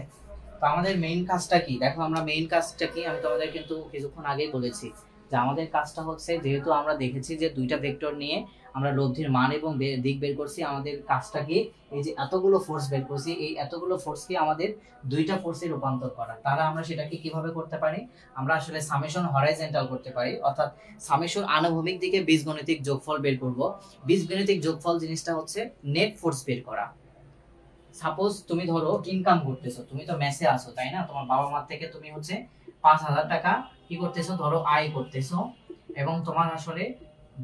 তো আমাদের মেইন কাজটা কি, দেখো আমরা মেইন কাজটা কি আমি তোমাদের কিন্তু কিছুক্ষণ আগেই বলেছি, যে আমাদের কাজটা হচ্ছে, যেহেতু আমরা দেখেছি যে দুইটা ভেক্টর নিয়ে আমরা লব্ধির মান এবং দিক বের করছি, আমাদের কাজটা কি, এই যে এতগুলো ফোর্স বের করছি, এই এতগুলো ফোর্সকে আমাদের দুইটা ফোর্সে রূপান্তর করা। তাহলে আমরা সেটাকে কিভাবে করতে পারি, আমরা আসলে সামেশন হরাইজন্টাল করতে পারি, অর্থাৎ সামেশন আনুভূমিক দিকে বীজগণিতিক যোগফল বের করব। বীজগণিতিক যোগফল জিনিসটা হচ্ছে নেট ফোর্স বের করা, সাপোজ তুমি ধরো ইনকাম করতেছো, তুমি তো মেসে আছো তাই না, তোমার বাবা মার থেকে তুমি হচ্ছে 5,000 টাকা কি করতেছো ধরো আয় করতেছো, এবং তোমার আসলে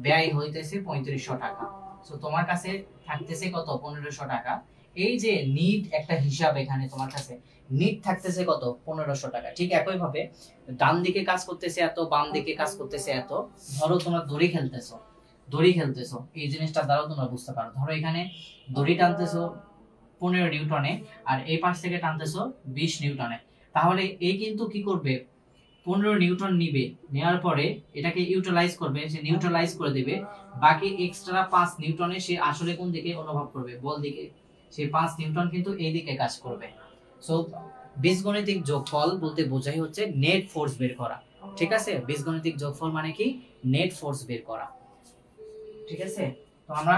ব্যয় হইতেছে 3500 টাকা। সো তোমার কাছে থাকতেছে কত 1500 টাকা। এই যে নিট একটা হিসাব এখানে তোমার কাছে নিট থাকতেছে কত 1500 টাকা। ঠিক একই ভাবে ডান দিকে কাজ করতেছে এত, বাম দিকে কাজ করতেছে এত। ধরো তোমার দড়ি খেলতেছো এই জিনিসটা দ্বারাও তোমরা বুঝতে পারো। ধরো এখানে দড়ি টানতেছো 15 নিউটনে, আর এই পাশ থেকে টানতেছো 20 নিউটনে। তাহলে এই কিন্তু কি করবে 15 নিউটন নিবে, নেওয়ার পরে এটাকে ইউটিলাইজ করবে, সে নিউট্রালাইজ করে দেবে। বাকি এক্সট্রা 5 নিউটনে সে আসলে কোন দিকে অনুভব করবে, বল দিকে। সেই 5 নিউটন কিন্তু এই দিকে কাজ করবে। সো বীজগণিতিক যোগফল বলতে বোঝাই হচ্ছে নেট ফোর্স বের করা। ঠিক আছে, বীজগণিতিক যোগফল মানে কি নেট ফোর্স বের করা। ঠিক আছে, তো আমরা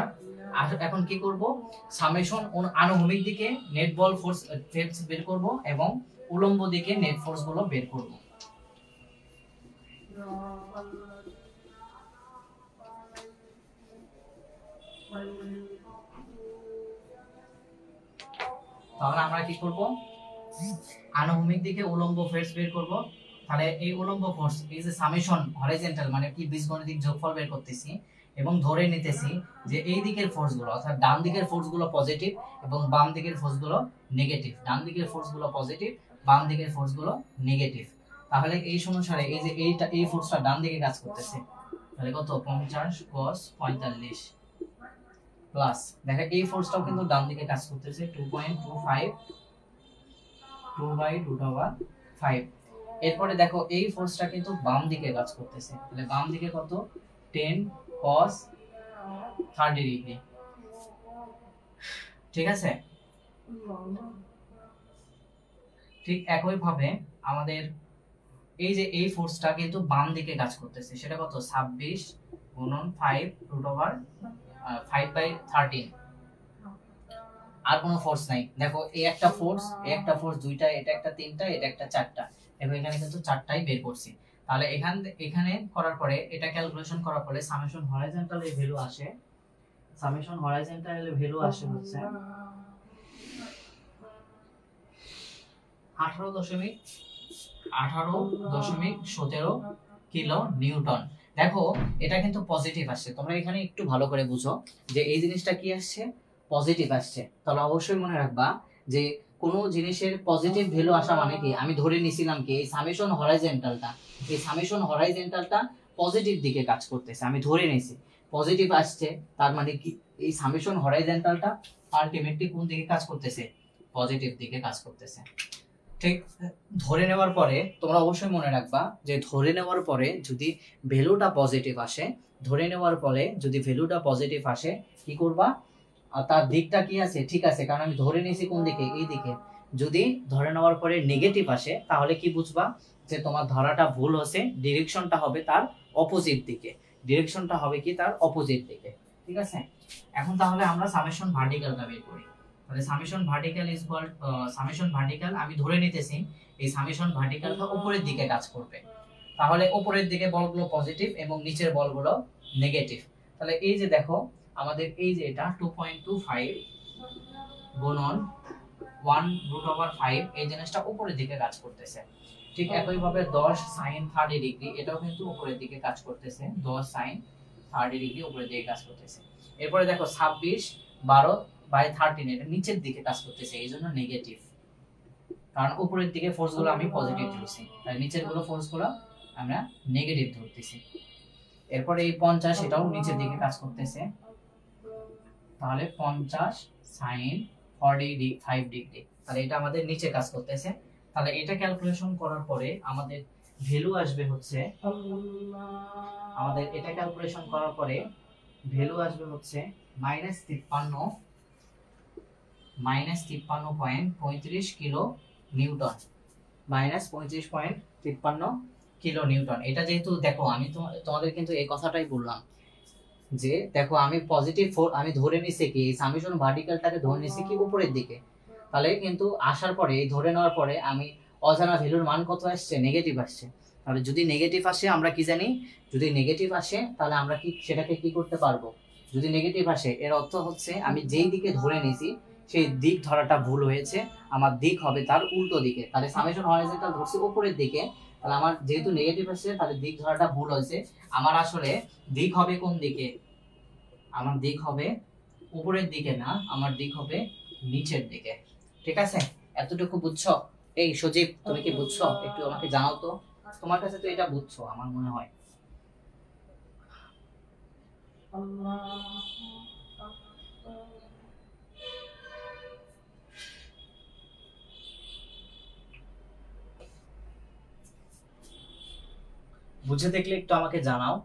এখন কি করব, সামেশন আনুভূমিক দিকে নেট বল ফোর্স বের করব এবং উলম্ব দিকে নেট ফোর্স গুলো বের করব। তাহলে আমরা কি করব, আনুভূমিক দিকে উলম্ব ফোর্স বের করব। তাহলে এই উলম্ব ফোর্স এই যে সামেশন হরাইজন্টাল মানে কি বীজগণিতিক যোগফল বের করতেছি এবং ধরে নিতেছি যে এই দিকের ফোর্স গুলো অর্থাৎ ডান দিকের ফোর্স গুলো পজিটিভ এবং বাম দিকের ফোর্স গুলো নেগেটিভ। ডান দিকের ফোর্স গুলো পজিটিভ, বাম দিকের ফোর্স গুলো নেগেটিভ। তাহলে এই অনুসারে এই যে এই ফোর্সটা ডান দিকে কাজ করতেছে, তাহলে কত 50 cos 45 প্লাস দেখো এই ফোর্সটাও কিন্তু ডান দিকে কাজ করতেছে 2.25 2/√5। এরপরে দেখো এই ফোর্সটা কিন্তু বাম দিকে কাজ করতেছে, তাহলে বাম দিকে কত 10 cos 30 ডিগ্রি। ঠিক আছে, ঠিক একই ভাবে আমাদের এই যে এই ফোর্সটা কিন্তু বাম দিকে কাজ করতেছে, সেটা কত 26 গুণন 5/13। আর কোনো ফোর্স নাই। দেখো এই একটা ফোর্স দুইটা, এটা একটা তিনটা, এটা একটা চারটা, এবং এখানে কিন্তু চারটাই বের করছি। তাহলে এখানে করার পরে এটা ক্যালকুলেশন করার পরে সামেশন হরাইজন্টাল এর ভ্যালু আসে, সামেশন হরাইজন্টাল এর ভ্যালু আসে হচ্ছে 18.17 কিলো নিউটন। দেখো এটা কিন্তু পজিটিভ আসছে, তোমরা এখানে একটু ভালো করে বুঝো যে এই জিনিসটা কি আসছে পজিটিভ আসছে। তাহলে অবশ্যই মনে রাখবা যে কোনো জিনিসের পজিটিভ ভ্যালু আসা মানে কি, আমি ধরে নিছিলাম কি এই সামেশন হরাইজন্টালটা পজিটিভ দিকে কাজ করতেছে, আমি ধরে নিছি পজিটিভ আসছে, তার মানে কি এই সামেশন হরাইজন্টালটা আলটিমেটলি কোন দিকে কাজ করতেছে, পজিটিভ দিকে কাজ করতেছে। ঠিক ধরে নেওয়ার পরে তোমরা অবশ্যই মনে রাখবা যে ধরে নেওয়ার পরে যদি ভ্যালুটা পজিটিভ আসে, কি করবা, তার দিকটা কি আছে ঠিক আছে, কারণ আমি ধরে নিয়েছি কোন দিকে এই দিকে। যদি ধরে নেওয়ার পরে নেগেটিভ আসে তাহলে কি বুঝবা যে তোমার ধরাটা ভুল হচ্ছে, ডিরেকশনটা হবে তার অপোজিট দিকে, ঠিক আছে। এখন তাহলে আমরা সামেশন ভার্টিক্যালটা বের করি। তাহলে সামেশন ভার্টিক্যাল আমি ধরে নিতেছি এই সামেশন ভার্টিক্যালটা উপরের দিকে কাজ করবে, তাহলে উপরের দিকে বলগুলো পজিটিভ এবং নিচের বলগুলো নেগেটিভ। তাহলে এই যে দেখো আমাদের এই যে এটা 2.25 গুণন 1/5 এই জিনিসটা উপরের দিকে কাজ করতেছে। ঠিক একই ভাবে 10 sin 30 ডিগ্রি এটাও কিন্তু উপরের দিকে কাজ করতেছে, 10 sin 30 ডিগ্রি উপরের দিকে কাজ করতেছে। এরপরে দেখো 26/12/13 এটা নিচের দিকে কাজ করতেছে, এই জন্য নেগেটিভ, কারণ উপরের দিকে ফোর্স গুলো আমি পজিটিভ ধরছি, তাই নিচের গুলো ফোর্স গুলো আমরা নেগেটিভ ধরতেছি। এরপরে এই 50 এটাও নিচের দিকে কাজ করতেছে, তাহলে 50 sin 45 ডিগ্রি, তাহলে এটা আমাদের নিচে কাজ করতেছে। তাহলে এটা ক্যালকুলেশন করার পরে আমাদের ভ্যালু আসবে হচ্ছে -53.35 কিলো নিউটন, -35.53 কিলো নিউটন। এটা যেহেতু দেখো আমি তোমাদের কিন্তু এই কথাটাই বললাম যে দেখো আমি আমি ধরে নিছি কি সামেশন ভার্টিক্যালটাকে ধরে নিছি কি উপরের দিকে, তাহলে কিন্তু আসার পরে এই ধরে নেওয়ার পরে আমি অজানা ভ্যালুর মান কত আসছে, নেগেটিভ আসছে। তাহলে যদি নেগেটিভ আসে আমরা কি জানি, যদি নেগেটিভ আসে তাহলে আমরা কি সেটাকে কি করতে পারবো, যদি নেগেটিভ আসে এর অর্থ হচ্ছে আমি যেই দিকে ধরে নিছি সেই দিক ধরাটা ভুল হয়েছে, আমার দিক হবে তার উল্টো দিকে। তাহলে সামেশন হরাইজন্টাল ধরছি উপরের দিকে, তাহলে আমার যেহেতু নেগেটিভ আসছে তাহলে দিক ধরাটা ভুল হয়েছে। আমার আসলে দিক হবে কোন দিকে, আমার দিক হবে উপরের দিকে না, আমার দিক হবে নিচের দিকে। ঠিক আছে, এতটুকু বুঝছো? এই সজীব, তুমি কি বুঝছো? একটু আমাকে জানাও তো, তোমার কাছে তো এটা বুঝছো আমার মনে হয়। বুঝে দেখলে একটু আমাকে জানাও।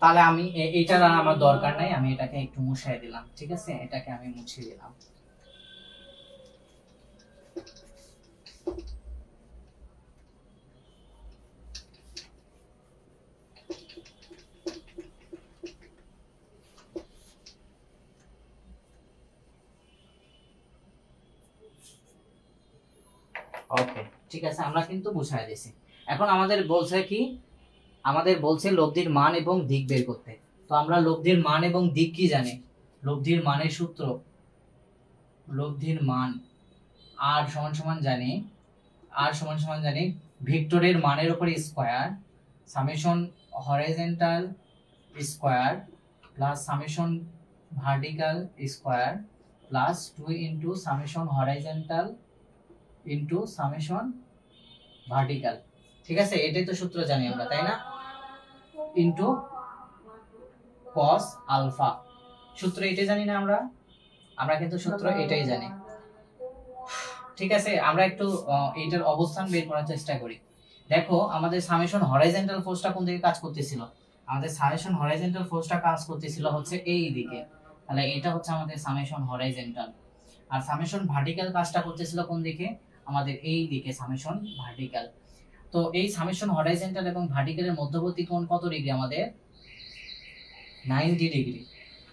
তাহলে আমি এইটার আর আমার দরকার নাই, আমি এটাকে একটু মুছাই দিলাম। ঠিক আছে, এটাকে আমি মুছিয়ে দিলাম। ওকে, ঠিক আছে, আমরা কিন্তু মুছাই দিয়েছি। এখন আমাদের বলছে কি, আমাদের বলছে লব্ধির মান এবং দিক বের করতে। তো আমরা লব্ধির মান এবং দিক কি জানি? লব্ধির মানের সূত্র, লব্ধির মান আর সমান সমান জানি, আর সমান সমান জানি ভেক্টরের মানের উপরে square summation horizontal square plus summation vertical square plus 2 into summation horizontal into summation vertical. ঠিক আছে, এটাই তো সূত্র জানি আমরা, তাই না? ইনটু cos আলফা, সূত্র এটাই জানি না আমরা? আমরা কিন্তু সূত্র এটাই জানি। ঠিক আছে, আমরা একটু এইটার অবস্থান বের করার চেষ্টা করি। দেখো আমাদের সামেশন হরাইজন্টাল ফোর্সটা কোন দিকে কাজ করতেছিল? আমাদের সামেশন হরাইজন্টাল ফোর্সটা কাজ করতেছিল হচ্ছে এই দিকে, তাহলে এটা হচ্ছে আমাদের সামেশন হরাইজন্টাল। আর সামেশন ভার্টিক্যাল কাজটা করতেছিল কোন দিকে? আমাদের এই দিকে, সামেশন ভার্টিক্যাল। তো এই সামেশন হরাইজন্টাল এবং ভার্টিক্যালের মধ্যবর্তী কোণ কত ডিগ্রি আমাদের? 90 ডিগ্রি।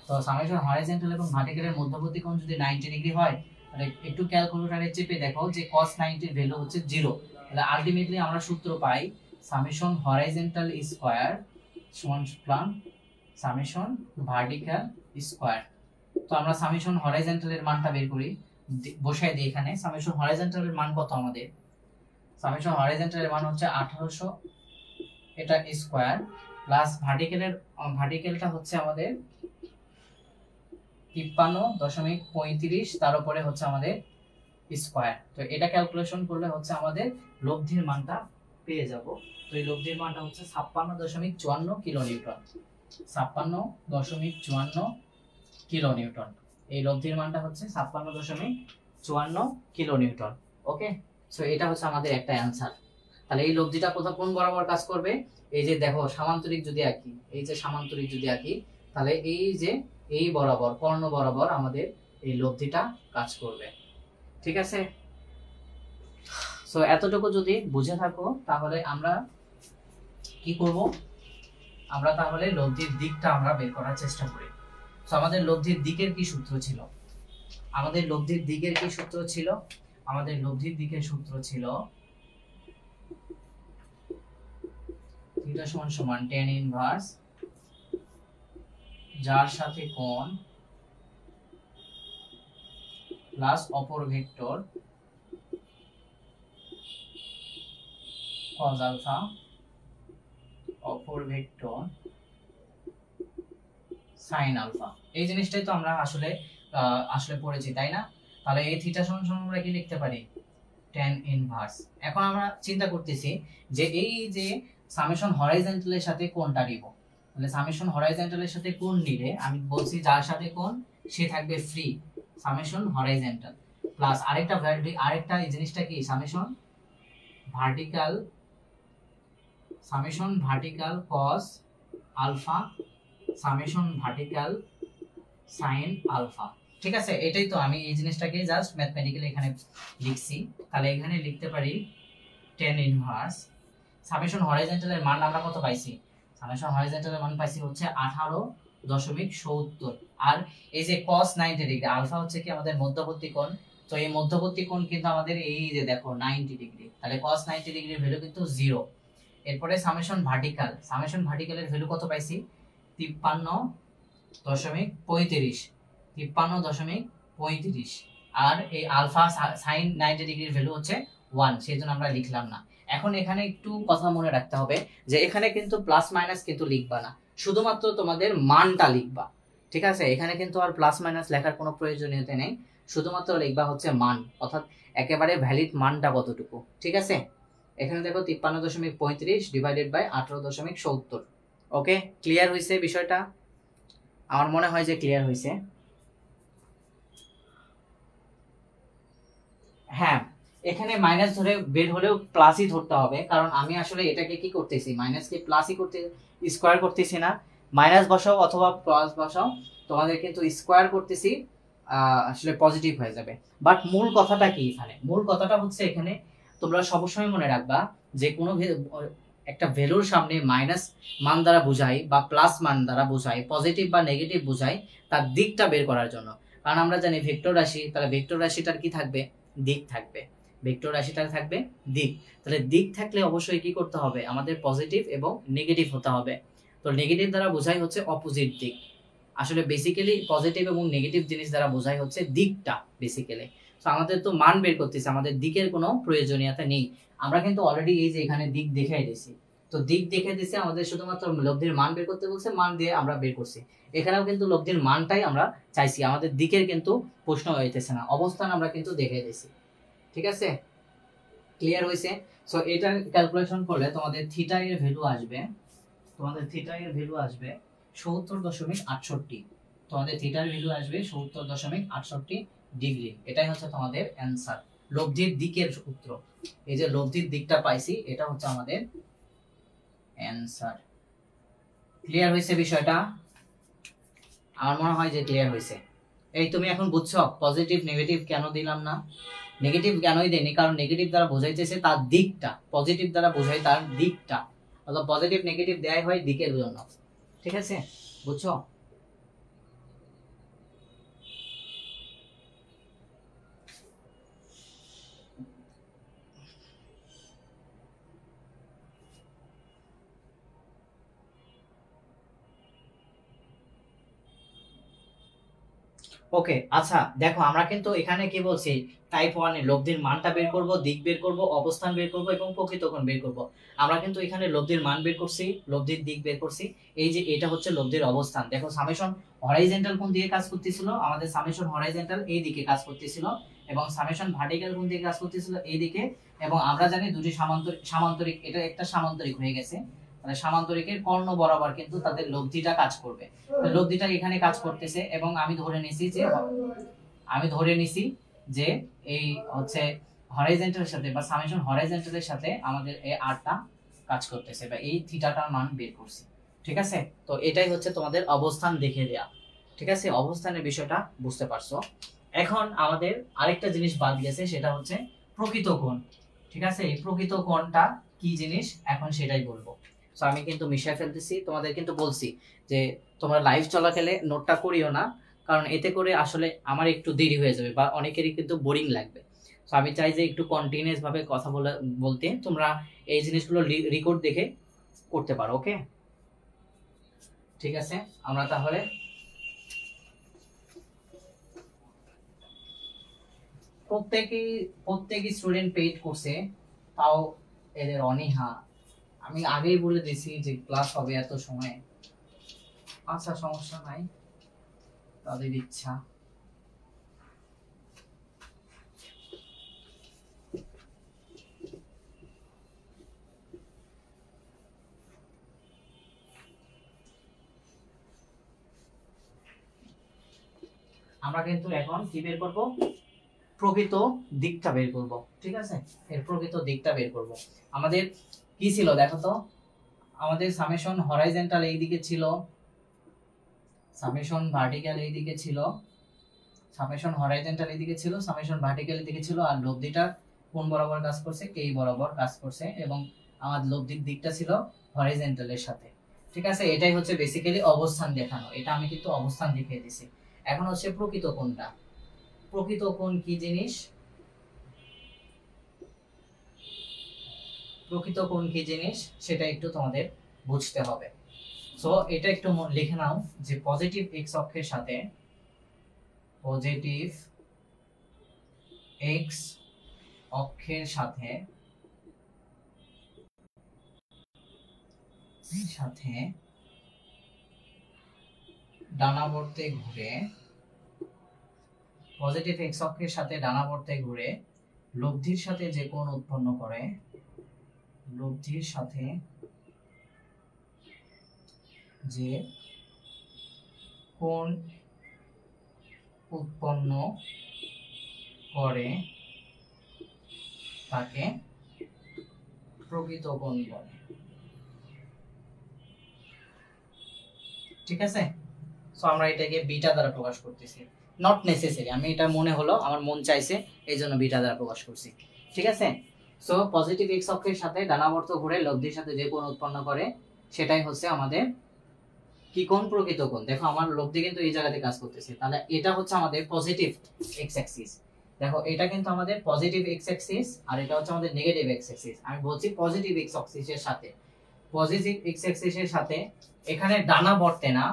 তো সামেশন হরাইজন্টাল এবং ভার্টিক্যালের মধ্যবর্তী কোণ যদি 90 ডিগ্রি হয়, তাহলে একটু ক্যালকুলেটরে চেপে দেখো যে cos 90 এর ভ্যালু হচ্ছে 0। তাহলে আলটিমেটলি আমরা সূত্র পাই সামেশন হরাইজন্টাল স্কয়ার সমান সামেশন ভার্টিক্যাল স্কয়ার। তো আমরা সামেশন হরাইজন্টালের মানটা বের করি, বসাই দিই এখানে। সামেশন হরাইজন্টালের মান কত আমাদের? সামেশন হরাইজন্টালের মান হচ্ছে 1800 এটা স্কয়ার প্লাস ভার্টিক্যালটা হচ্ছে আমাদের 53.35, তার উপরে হচ্ছে আমাদের স্কয়ার। তো এটা ক্যালকুলেশন করলে হচ্ছে আমাদের লব্ধির মানটা পেয়ে যাব। তো এই লব্ধির মানটা হচ্ছে 56.54 কিলো নিউটন, 56.54 কিলো নিউটন। এই লব্ধির মানটা হচ্ছে 56.54 কিলো নিউটন। ওকে, সো এটা হচ্ছে আমাদের একটা অ্যানসার। তাহলে এই লব্ধিটা কোন বরাবর কাজ করবে? এই যে দেখো সামান্তরিক যদি আঁকি, এই যে সামান্তরিক যদি আঁকি, তাহলে এই যে এই বরাবর কর্ণ বরাবর আমাদের এই লব্ধিটা কাজ করবে। ঠিক আছে, সো এতটুকু যদি বুঝে থাকো তাহলে আমরা কি করব? আমরা তাহলে লব্ধির দিকটা আমরা বের করার চেষ্টা করি। সো আমাদের লব্ধির দিকের কি সূত্র ছিল? আমাদের লব্ধির দিকের কি সূত্র ছিল? আমাদের লব্ধির দিকের সূত্র ছিল থিটা সমান সমান tan ইনভার্স যার সাথে কোণ প্লাস অপর ভেক্টর cos আলফা অপর ভেক্টর sin আলফা। এই জিনিসটাই তো আমরা আসলে পড়েছি, তাই না? তাহলে এই থিটা সমান সমান আমরা কি লিখতে পারি? tan inverse. এখন আমরা চিন্তা করতেছি যে এই যে সামেশন হরাইজন্টালের সাথে কোণটা নিব, তাহলে সামেশন হরাইজন্টালের সাথে কোণ নিলে আমি বলছি যার সাথে কোণ সে থাকবে ফ্রি, সামেশন হরাইজন্টাল প্লাস আরেকটা এই জিনিসটা কি summation vertical cos alpha summation vertical sin alpha. ঠিক আছে, এটাই তো আমি এই জিনিসটাকে জাস্ট ম্যাথমেটিক্যালি এখানে লিখছি। তাহলে এখানে লিখতে পারি tan ইনভার্স সামেশন হরাইজন্টালের মান আমরা কত পাইছি? সামেশন হরাইজন্টালের মান পাইছি হচ্ছে 18.70। আর এই যে cos 90 ডিগ্রি, আলফা হচ্ছে কি আমাদের মধ্যবর্তী কোণ, তো এই মধ্যবর্তী কোণ কিন্তু আমাদের এই যে দেখো 90 ডিগ্রি, তাহলে cos 90 ডিগ্রির ভ্যালু কিন্তু 0। এরপরে সামেশন ভার্টিক্যালের ভ্যালু কত পাইছি? 53.35 35, আর এই আলফা সাইন 90 ডিগ্রির ভ্যালু হচ্ছে 1, সেই জন্য আমরা লিখলাম না। এখন এখানে একটু কথা মনে রাখতে হবে যে এখানে কিন্তু প্লাস মাইনাস কিন্তু লিখবা না, শুধুমাত্র তোমাদের মানটা লিখবা। ঠিক আছে, এখানে কিন্তু আর প্লাস মাইনাস লেখার কোনো প্রয়োজনীয়তা নেই, শুধুমাত্র লিখবা হচ্ছে মান, অর্থাৎ একেবারে ভ্যালিড মানটা কতটুকু। ঠিক আছে, এখানে দেখো 53.35 ডিভাইডেড বাই 18.70। ওকে, ক্লিয়ার হয়েছে বিষয়টা? আমার মনে হয় যে ক্লিয়ার হয়েছে। হ্যাঁ, এখানে মাইনাস ধরে বের হলেও প্লাসই ধরতে হবে, কারণ আমি আসলে এটাকে কি করতেছি, মাইনাসকে প্লাসই করতে, স্কোয়ার করতেছি না। মাইনাস বসাও অথবা প্লাস বসাও, তোমাদের কিন্তু স্কোয়ার করতেছি, আসলে পজিটিভ হয়ে যাবে। বাট মূল কথাটা কি এখানে, মূল কথাটা হচ্ছে এখানে তোমরা সবসময় মনে রাখবা যে কোনো একটা ভ্যালুর সামনে মাইনাস মান দ্বারা বোঝাই বা প্লাস মান দ্বারা বোঝাই, পজিটিভ বা নেগেটিভ বোঝাই তার দিকটা বের করার জন্য। কারণ আমরা জানি ভেক্টর রাশি, তাহলে ভেক্টর রাশিটার কি থাকবে, দিক থাকবে। ভেক্টর রাশিটার থাকবে দিক, তাহলে দিক থাকলে অবশ্যই কি করতে হবে, আমাদের পজিটিভ এবং নেগেটিভ হতে হবে। তো নেগেটিভ দ্বারা বোঝাই হচ্ছে অপোজিট দিক। আসলে বেসিক্যালি পজিটিভ এবং নেগেটিভ জিনিস দ্বারা বোঝাই হচ্ছে দিকটা বেসিক্যালি। তো আমাদের তো মান বের করতেছে, আমাদের দিকের কোনো প্রয়োজনীয়তা নেই। আমরা কিন্তু অলরেডি এই যে এখানে দিক দেখাই দিয়েছি, তো দিক দেখে দিয়েছে, আমাদের শুধুমাত্র লব্ধির মান বের করতে বলছে, মান দিয়ে আমরা বের করছি। এখানেও কিন্তু লব্ধির মানটাই আমরা চাইছি, আমাদের দিকের কিন্তু প্রশ্ন হইতেছে না, অবস্থান আমরা কিন্তু দেখে দিয়েছি। ঠিক আছে, ক্লিয়ার হয়েছে? সো এটা ক্যালকুলেশন করলে তোমাদের থিটা এর ভ্যালু আসবে, তোমাদের থিটা এর ভ্যালু আসবে 70.68। তোমাদের থিটার ভ্যালু আসবে 70.68 ডিগ্রি। এটাই হচ্ছে তোমাদের অ্যানসার, লব্ধির দিকের সূত্র। এই যে লব্ধির দিকটা পাইছি, এটা হচ্ছে আমাদের অ্যানসার। ক্লিয়ার হয়েছে বিষয়টা? আমার মনে হয় যে ক্লিয়ার হয়েছে। এই তুমি এখন বুঝছো পজিটিভ নেগেটিভ কেন দিলাম না? নেগেটিভ কেনই দেয়নি, কারণ নেগেটিভ দ্বারা বোঝাইতেছে তার দিকটা, পজিটিভ দ্বারা বোঝাই তার দিকটা, অর্থাৎ পজিটিভ নেগেটিভ দেয় হয় দিকের জন্য। ঠিক আছে, বুঝছো? ওকে, আচ্ছা দেখো, আমরা কিন্তু এখানে কি বলছি, টাইপ 1 এ লব্ধির মানটা বের করব, দিক বের করব, অবস্থান বের করব এবং প্রকৃত কোণ বের করব। আমরা কিন্তু এখানে লব্ধির মান বের করছি, লব্ধির দিক বের করছি। এই যে এটা হচ্ছে লব্ধির অবস্থান। দেখো সামেশন হরাইজন্টাল কোণ দিকে কাজ করতেছিল, আমাদের সামেশন হরাইজন্টাল এই দিকে কাজ করতেছিল, এবং সামেশন ভার্টিক্যাল কোণ দিকে কাজ করতেছিল এই দিকে। এবং আমরা জানি দুটি সামান্তরিক, সামান্তরিক এটা একটা সামান্তরিক হয়ে গেছে, মানে সামান্তরিকের কর্ণ বরাবর কিন্তু তাদের লব্ধিটা কাজ করবে। লব্ধিটা এখানে কাজ করতেছে, এবং আমি ধরে নিছি যে এই হচ্ছে হরাইজন্টালের সাথে বা সামেশন হরাইজন্টালের সাথে আমাদের এই আরটা কাজ করতেছে, বা এই থিটাটার মান বের করছি। ঠিক আছে, তো এটাই হচ্ছে তোমাদের অবস্থান দেখে দেয়া। ঠিক আছে, অবস্থানের বিষয়টা বুঝতে পারছো। এখন আমাদের আরেকটা জিনিস বাদ গেছে, সেটা হচ্ছে প্রকৃত কোণ। ঠিক আছে, এই প্রকৃত কোণটা কি জিনিস এখন সেটাই বলবো। তো আমি কিন্তু মিশিয়ে ফেলতেছি, তোমাদের কিন্তু বলছি যে তোমরা লাইভ চলাকালে নোটটা করিও না, কারণ এতে করে আসলে আমার একটু দেরি হয়ে যাবে বা অনেকেরই কিন্তু বোরিং লাগবে। তো আমি চাই যে একটু কন্টিনিউয়াস ভাবে কথা বলতে তোমরা এই জিনিসগুলো রেকর্ড দেখে করতে পারো। ওকে, ঠিক আছে, আমরা তাহলে প্রত্যেকই স্টুডেন্ট পেইড করছে, তাও এদের অনীহা। আমি আগেই বলে দিছি যে ক্লাস হবে এত সময়। আচ্ছা সমস্যা নাই, তাদের ইচ্ছা। আমরা কিন্তু এখন কি বের করব, প্রকৃত দিকটা বের করব। ঠিক আছে, এর প্রকৃত দিকটা বের করব। আমাদের কি ছিল দেখো তো, আমাদের সামেশন হরাইজন্টাল এই দিকে ছিল, সামেশন ভার্টিক্যাল এই দিকে ছিল, সামেশন হরাইজন্টাল এই দিকে ছিল, সামেশন ভার্টিক্যাল এই দিকে ছিল, আর লব্ধিটা কোন বরাবর কাজ করছে, এই বরাবর কাজ করছে, এবং আমার লব্ধির দিকটা ছিল হরাইজন্টালের সাথে। ঠিক আছে, এটাই হচ্ছে বেসিক্যালি অবস্থান দেখানো, এটা আমি কিন্তু অবস্থান দেখিয়ে দিছি। এখন হচ্ছে প্রকৃত কোণটা। প্রকৃত কোণ কি জিনিস, প্রকৃত কোণ কি জিনিস সেটা একটু তোমাদের বুঝতে হবে। সো এটা একটু লিখে নাও যে পজিটিভ এক্স অক্ষের সাথে, পজিটিভ এক্স অক্ষের সাথে ডানাবর্তে ঘুরে, পজিটিভ এক্স অক্ষের সাথে ডানাবর্তে ঘুরে লব্ধির সাথে যে কোণ উৎপন্ন করে, লব্ধির সাথে যে কোণ উৎপন্ন করে তাকে প্রকৃত কোণ বলে। ঠিক আছে, সো আমরা এটাকে বিটা দ্বারা প্রকাশ করতেছি, নট নেসেসারি, আমি এটা মনে হলো, আমার মন চাইছে, এই জন্য বিটা দ্বারা প্রকাশ করছি। ঠিক আছে, সো পজিটিভ এক্স অক্ষের সাথে ডানাবর্ত ঘুরে লব্ধির সাথে যে কোণ উৎপন্ন করে সেটাই হচ্ছে আমাদের কি কোণ? প্রকৃত কোণ। দেখো আমার লব্ধি কিন্তু এই জায়গাতে কাজ করতেছে, তাহলে এটা হচ্ছে আমাদের পজিটিভ এক্স অ্যাক্সিস। দেখো এটা কিন্তু আমাদের পজিটিভ এক্স অ্যাক্সিস আর এটা হচ্ছে আমাদের নেগেটিভ এক্স অ্যাক্সিস। আমি বলছি পজিটিভ এক্স অ্যাক্সিসের সাথে, পজিটিভ এক্স অ্যাক্সিসের সাথে এখানে ডানাবর্তে না,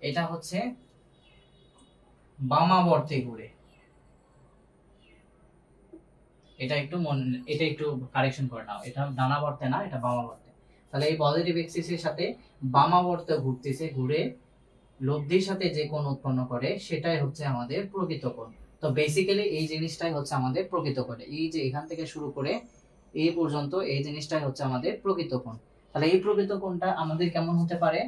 এটা হচ্ছে বামাবর্তে ঘুরে। এটা একটু কারেকশন করে নাও, এটা ডানাবর্তে না, এটা বামাবর্তে। তাহলে এই পজিটিভ এক্সিসের সাথে বামাবর্তে ঘুরতেছে, ঘুরে লব্ধির সাথে যে কোণ উৎপন্ন করে সেটাই হচ্ছে আমাদের প্রকৃত কোণ। তো বেসিক্যালি এই জিনিসটাই হচ্ছে আমাদের প্রকৃত কোণ। এই যে এখান থেকে শুরু করে এই পর্যন্ত এই জিনিসটাই হচ্ছে আমাদের প্রকৃত কোণ। তাহলে এই প্রকৃত কোণটা আমাদের কেমন হতে পারে?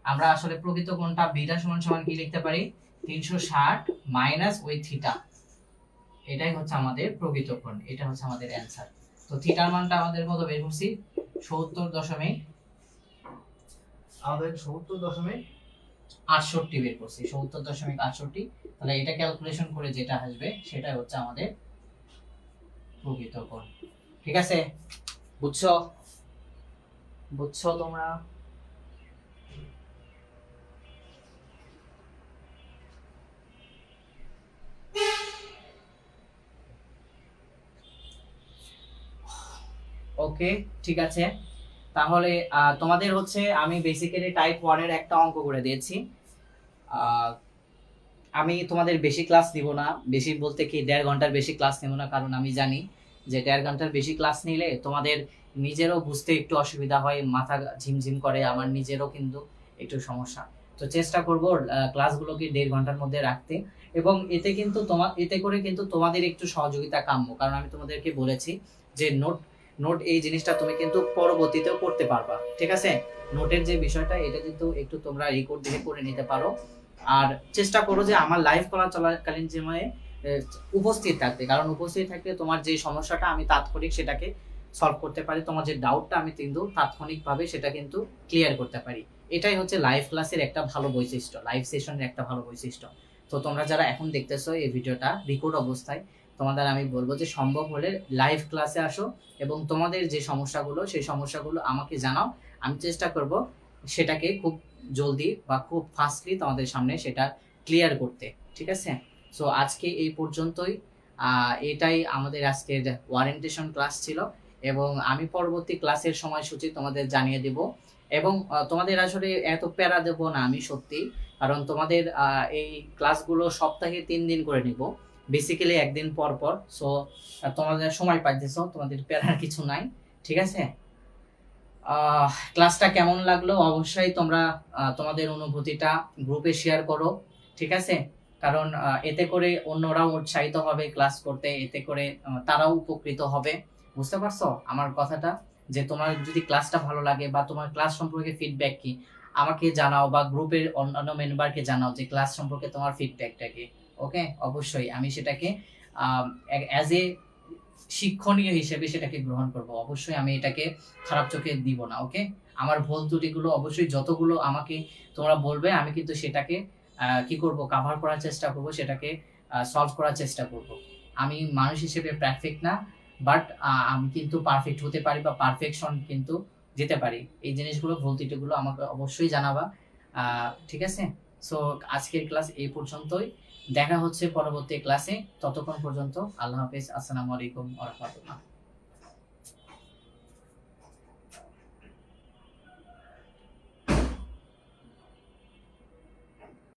আমরা আসলে প্রকৃত কোণটা বিটা সমান সমান কি লিখতে পারি? 360 মাইনাস ওই থিটা, এটাই হচ্ছে আমাদের প্রকৃত কোণ। এটা হচ্ছে আমাদের অ্যানসার। তো থিটার মানটা আমাদের কত বের করছি? 70.68 বের করছি, 70.68। তাহলে এটা ক্যালকুলেশন করে যেটা আসবে সেটাই হচ্ছে আমাদের প্রকৃত কোণ। ঠিক আছে, বুঝছো? বুঝছো তোমরা? ওকে, ঠিক আছে। তাহলে তোমাদের হচ্ছে আমি বেসিক্যালি টাইপ 1 এর একটা অঙ্ক করে দিয়েছি। আমি তোমাদের বেশি ক্লাস নিব না, বেশি বলতে কি 1.5 ঘন্টার বেশি ক্লাস নেব না, কারণ আমি জানি যে 1.5 ঘন্টার বেশি ক্লাস নিলে তোমাদের নিজেরও বুঝতে একটু অসুবিধা হয়, মাথা ঝিমঝিম করে, আমার নিজেরও কিন্তু একটু সমস্যা। তো চেষ্টা করব ক্লাসগুলোকে 1.5 ঘন্টার মধ্যে রাখতে, এবং এতে করে কিন্তু তোমাদের একটু সহযোগিতা কাম্য, কারণ আমি তোমাদেরকে বলেছি যে নোট এই জিনিসটা তুমি কিন্তু পরবর্তীতেও করতে পারবা। ঠিক আছে, নোটের যে বিষয়টা এটা কিন্তু একটু তোমরা রেকর্ড দেখে করে নিতে পারো, আর চেষ্টা করো যে আমার লাইভ করা চলাকালীন সময়ে উপস্থিত থাকতে, কারণ উপস্থিত থাকলে তোমার যে সমস্যাটা আমি তাৎক্ষণিক সেটাকে সলভ করতে পারি, তোমার যে ডাউটটা আমি কিন্তু তাৎক্ষণিকভাবে সেটা কিন্তু ক্লিয়ার করতে পারি। এটাই হচ্ছে লাইভ ক্লাসের একটা ভালো বৈশিষ্ট্য, লাইভ সেশনের একটা ভালো বৈশিষ্ট্য। তো তোমরা যারা এখন দেখতেছো এই ভিডিওটা রেকর্ড অবস্থায়, তোমাদের আমি বলবো যে সম্ভব হলে লাইভ ক্লাসে আসো এবং তোমাদের যে সমস্যাগুলো সেই সমস্যাগুলো আমাকে জানাও, আমি চেষ্টা করব সেটাকে খুব জলদি বা খুব ফাস্টলি তোমাদের সামনে সেটা ক্লিয়ার করতে। ঠিক আছে, সো আজকে এই পর্যন্তই। এটাই আমাদের আজকের ওয়ারেন্টেশন ক্লাস ছিল, এবং আমি পরবর্তী ক্লাসের সময়সূচি তোমাদের জানিয়ে দেব, এবং তোমাদের আসলে এত প্যারা দেব না আমি সত্যি, কারণ তোমাদের এই ক্লাসগুলো সপ্তাহে 3 দিন করে নিব, বেসিক্যালি একদিন পর পর। সো তোমাদের সময় পাইতেছো, তোমাদের প্যারার কিছু নাই। ঠিক আছে, ক্লাসটা কেমন লাগলো অবশ্যই তোমরা তোমাদের অনুভূতিটা গ্রুপে শেয়ার করো। ঠিক আছে, কারণ এতে করে অন্যরাও উৎসাহিত হবে ক্লাস করতে, এতে করে তারাও উপকৃত হবে। বুঝতে পারছো আমার কথাটা? যে তোমার যদি ক্লাসটা ভালো লাগে বা তোমার ক্লাস সম্পর্কে ফিডব্যাক কি আমাকে জানাও, বা গ্রুপের অন্যান্য মেম্বারকে জানাও যে ক্লাস সম্পর্কে তোমার ফিডব্যাকটা কি। ওকে, অবশ্যই আমি সেটাকে অ্যাজ এ শিক্ষণীয় হিসেবে সেটাকে গ্রহণ করব, অবশ্যই আমি এটাকে খারাপ চোখে দিব না। ওকে, আমার ভুল ত্রুটিগুলো অবশ্যই যতগুলো আমাকে তোমরা বলবে আমি কিন্তু সেটাকে কি করব, কাভার করার চেষ্টা করব, সেটাকে সলভ করার চেষ্টা করব। আমি মানুষ হিসেবে পারফেক্ট না, বাট আমি কিন্তু পারফেক্ট হতে পারি বা পারফেকশন কিন্তু যেতে পারি। এই জিনিসগুলো ভুল ত্রুটিগুলো আমাকে অবশ্যই জানাবা। ঠিক আছে, সো আজকের ক্লাস এই পর্যন্তই, দেখা হচ্ছে পরবর্তী ক্লাসে। ততক্ষণ পর্যন্ত আল্লাহ হাফেজ, আসসালামু আলাইকুম ওয়া রাহমাতুল্লাহ।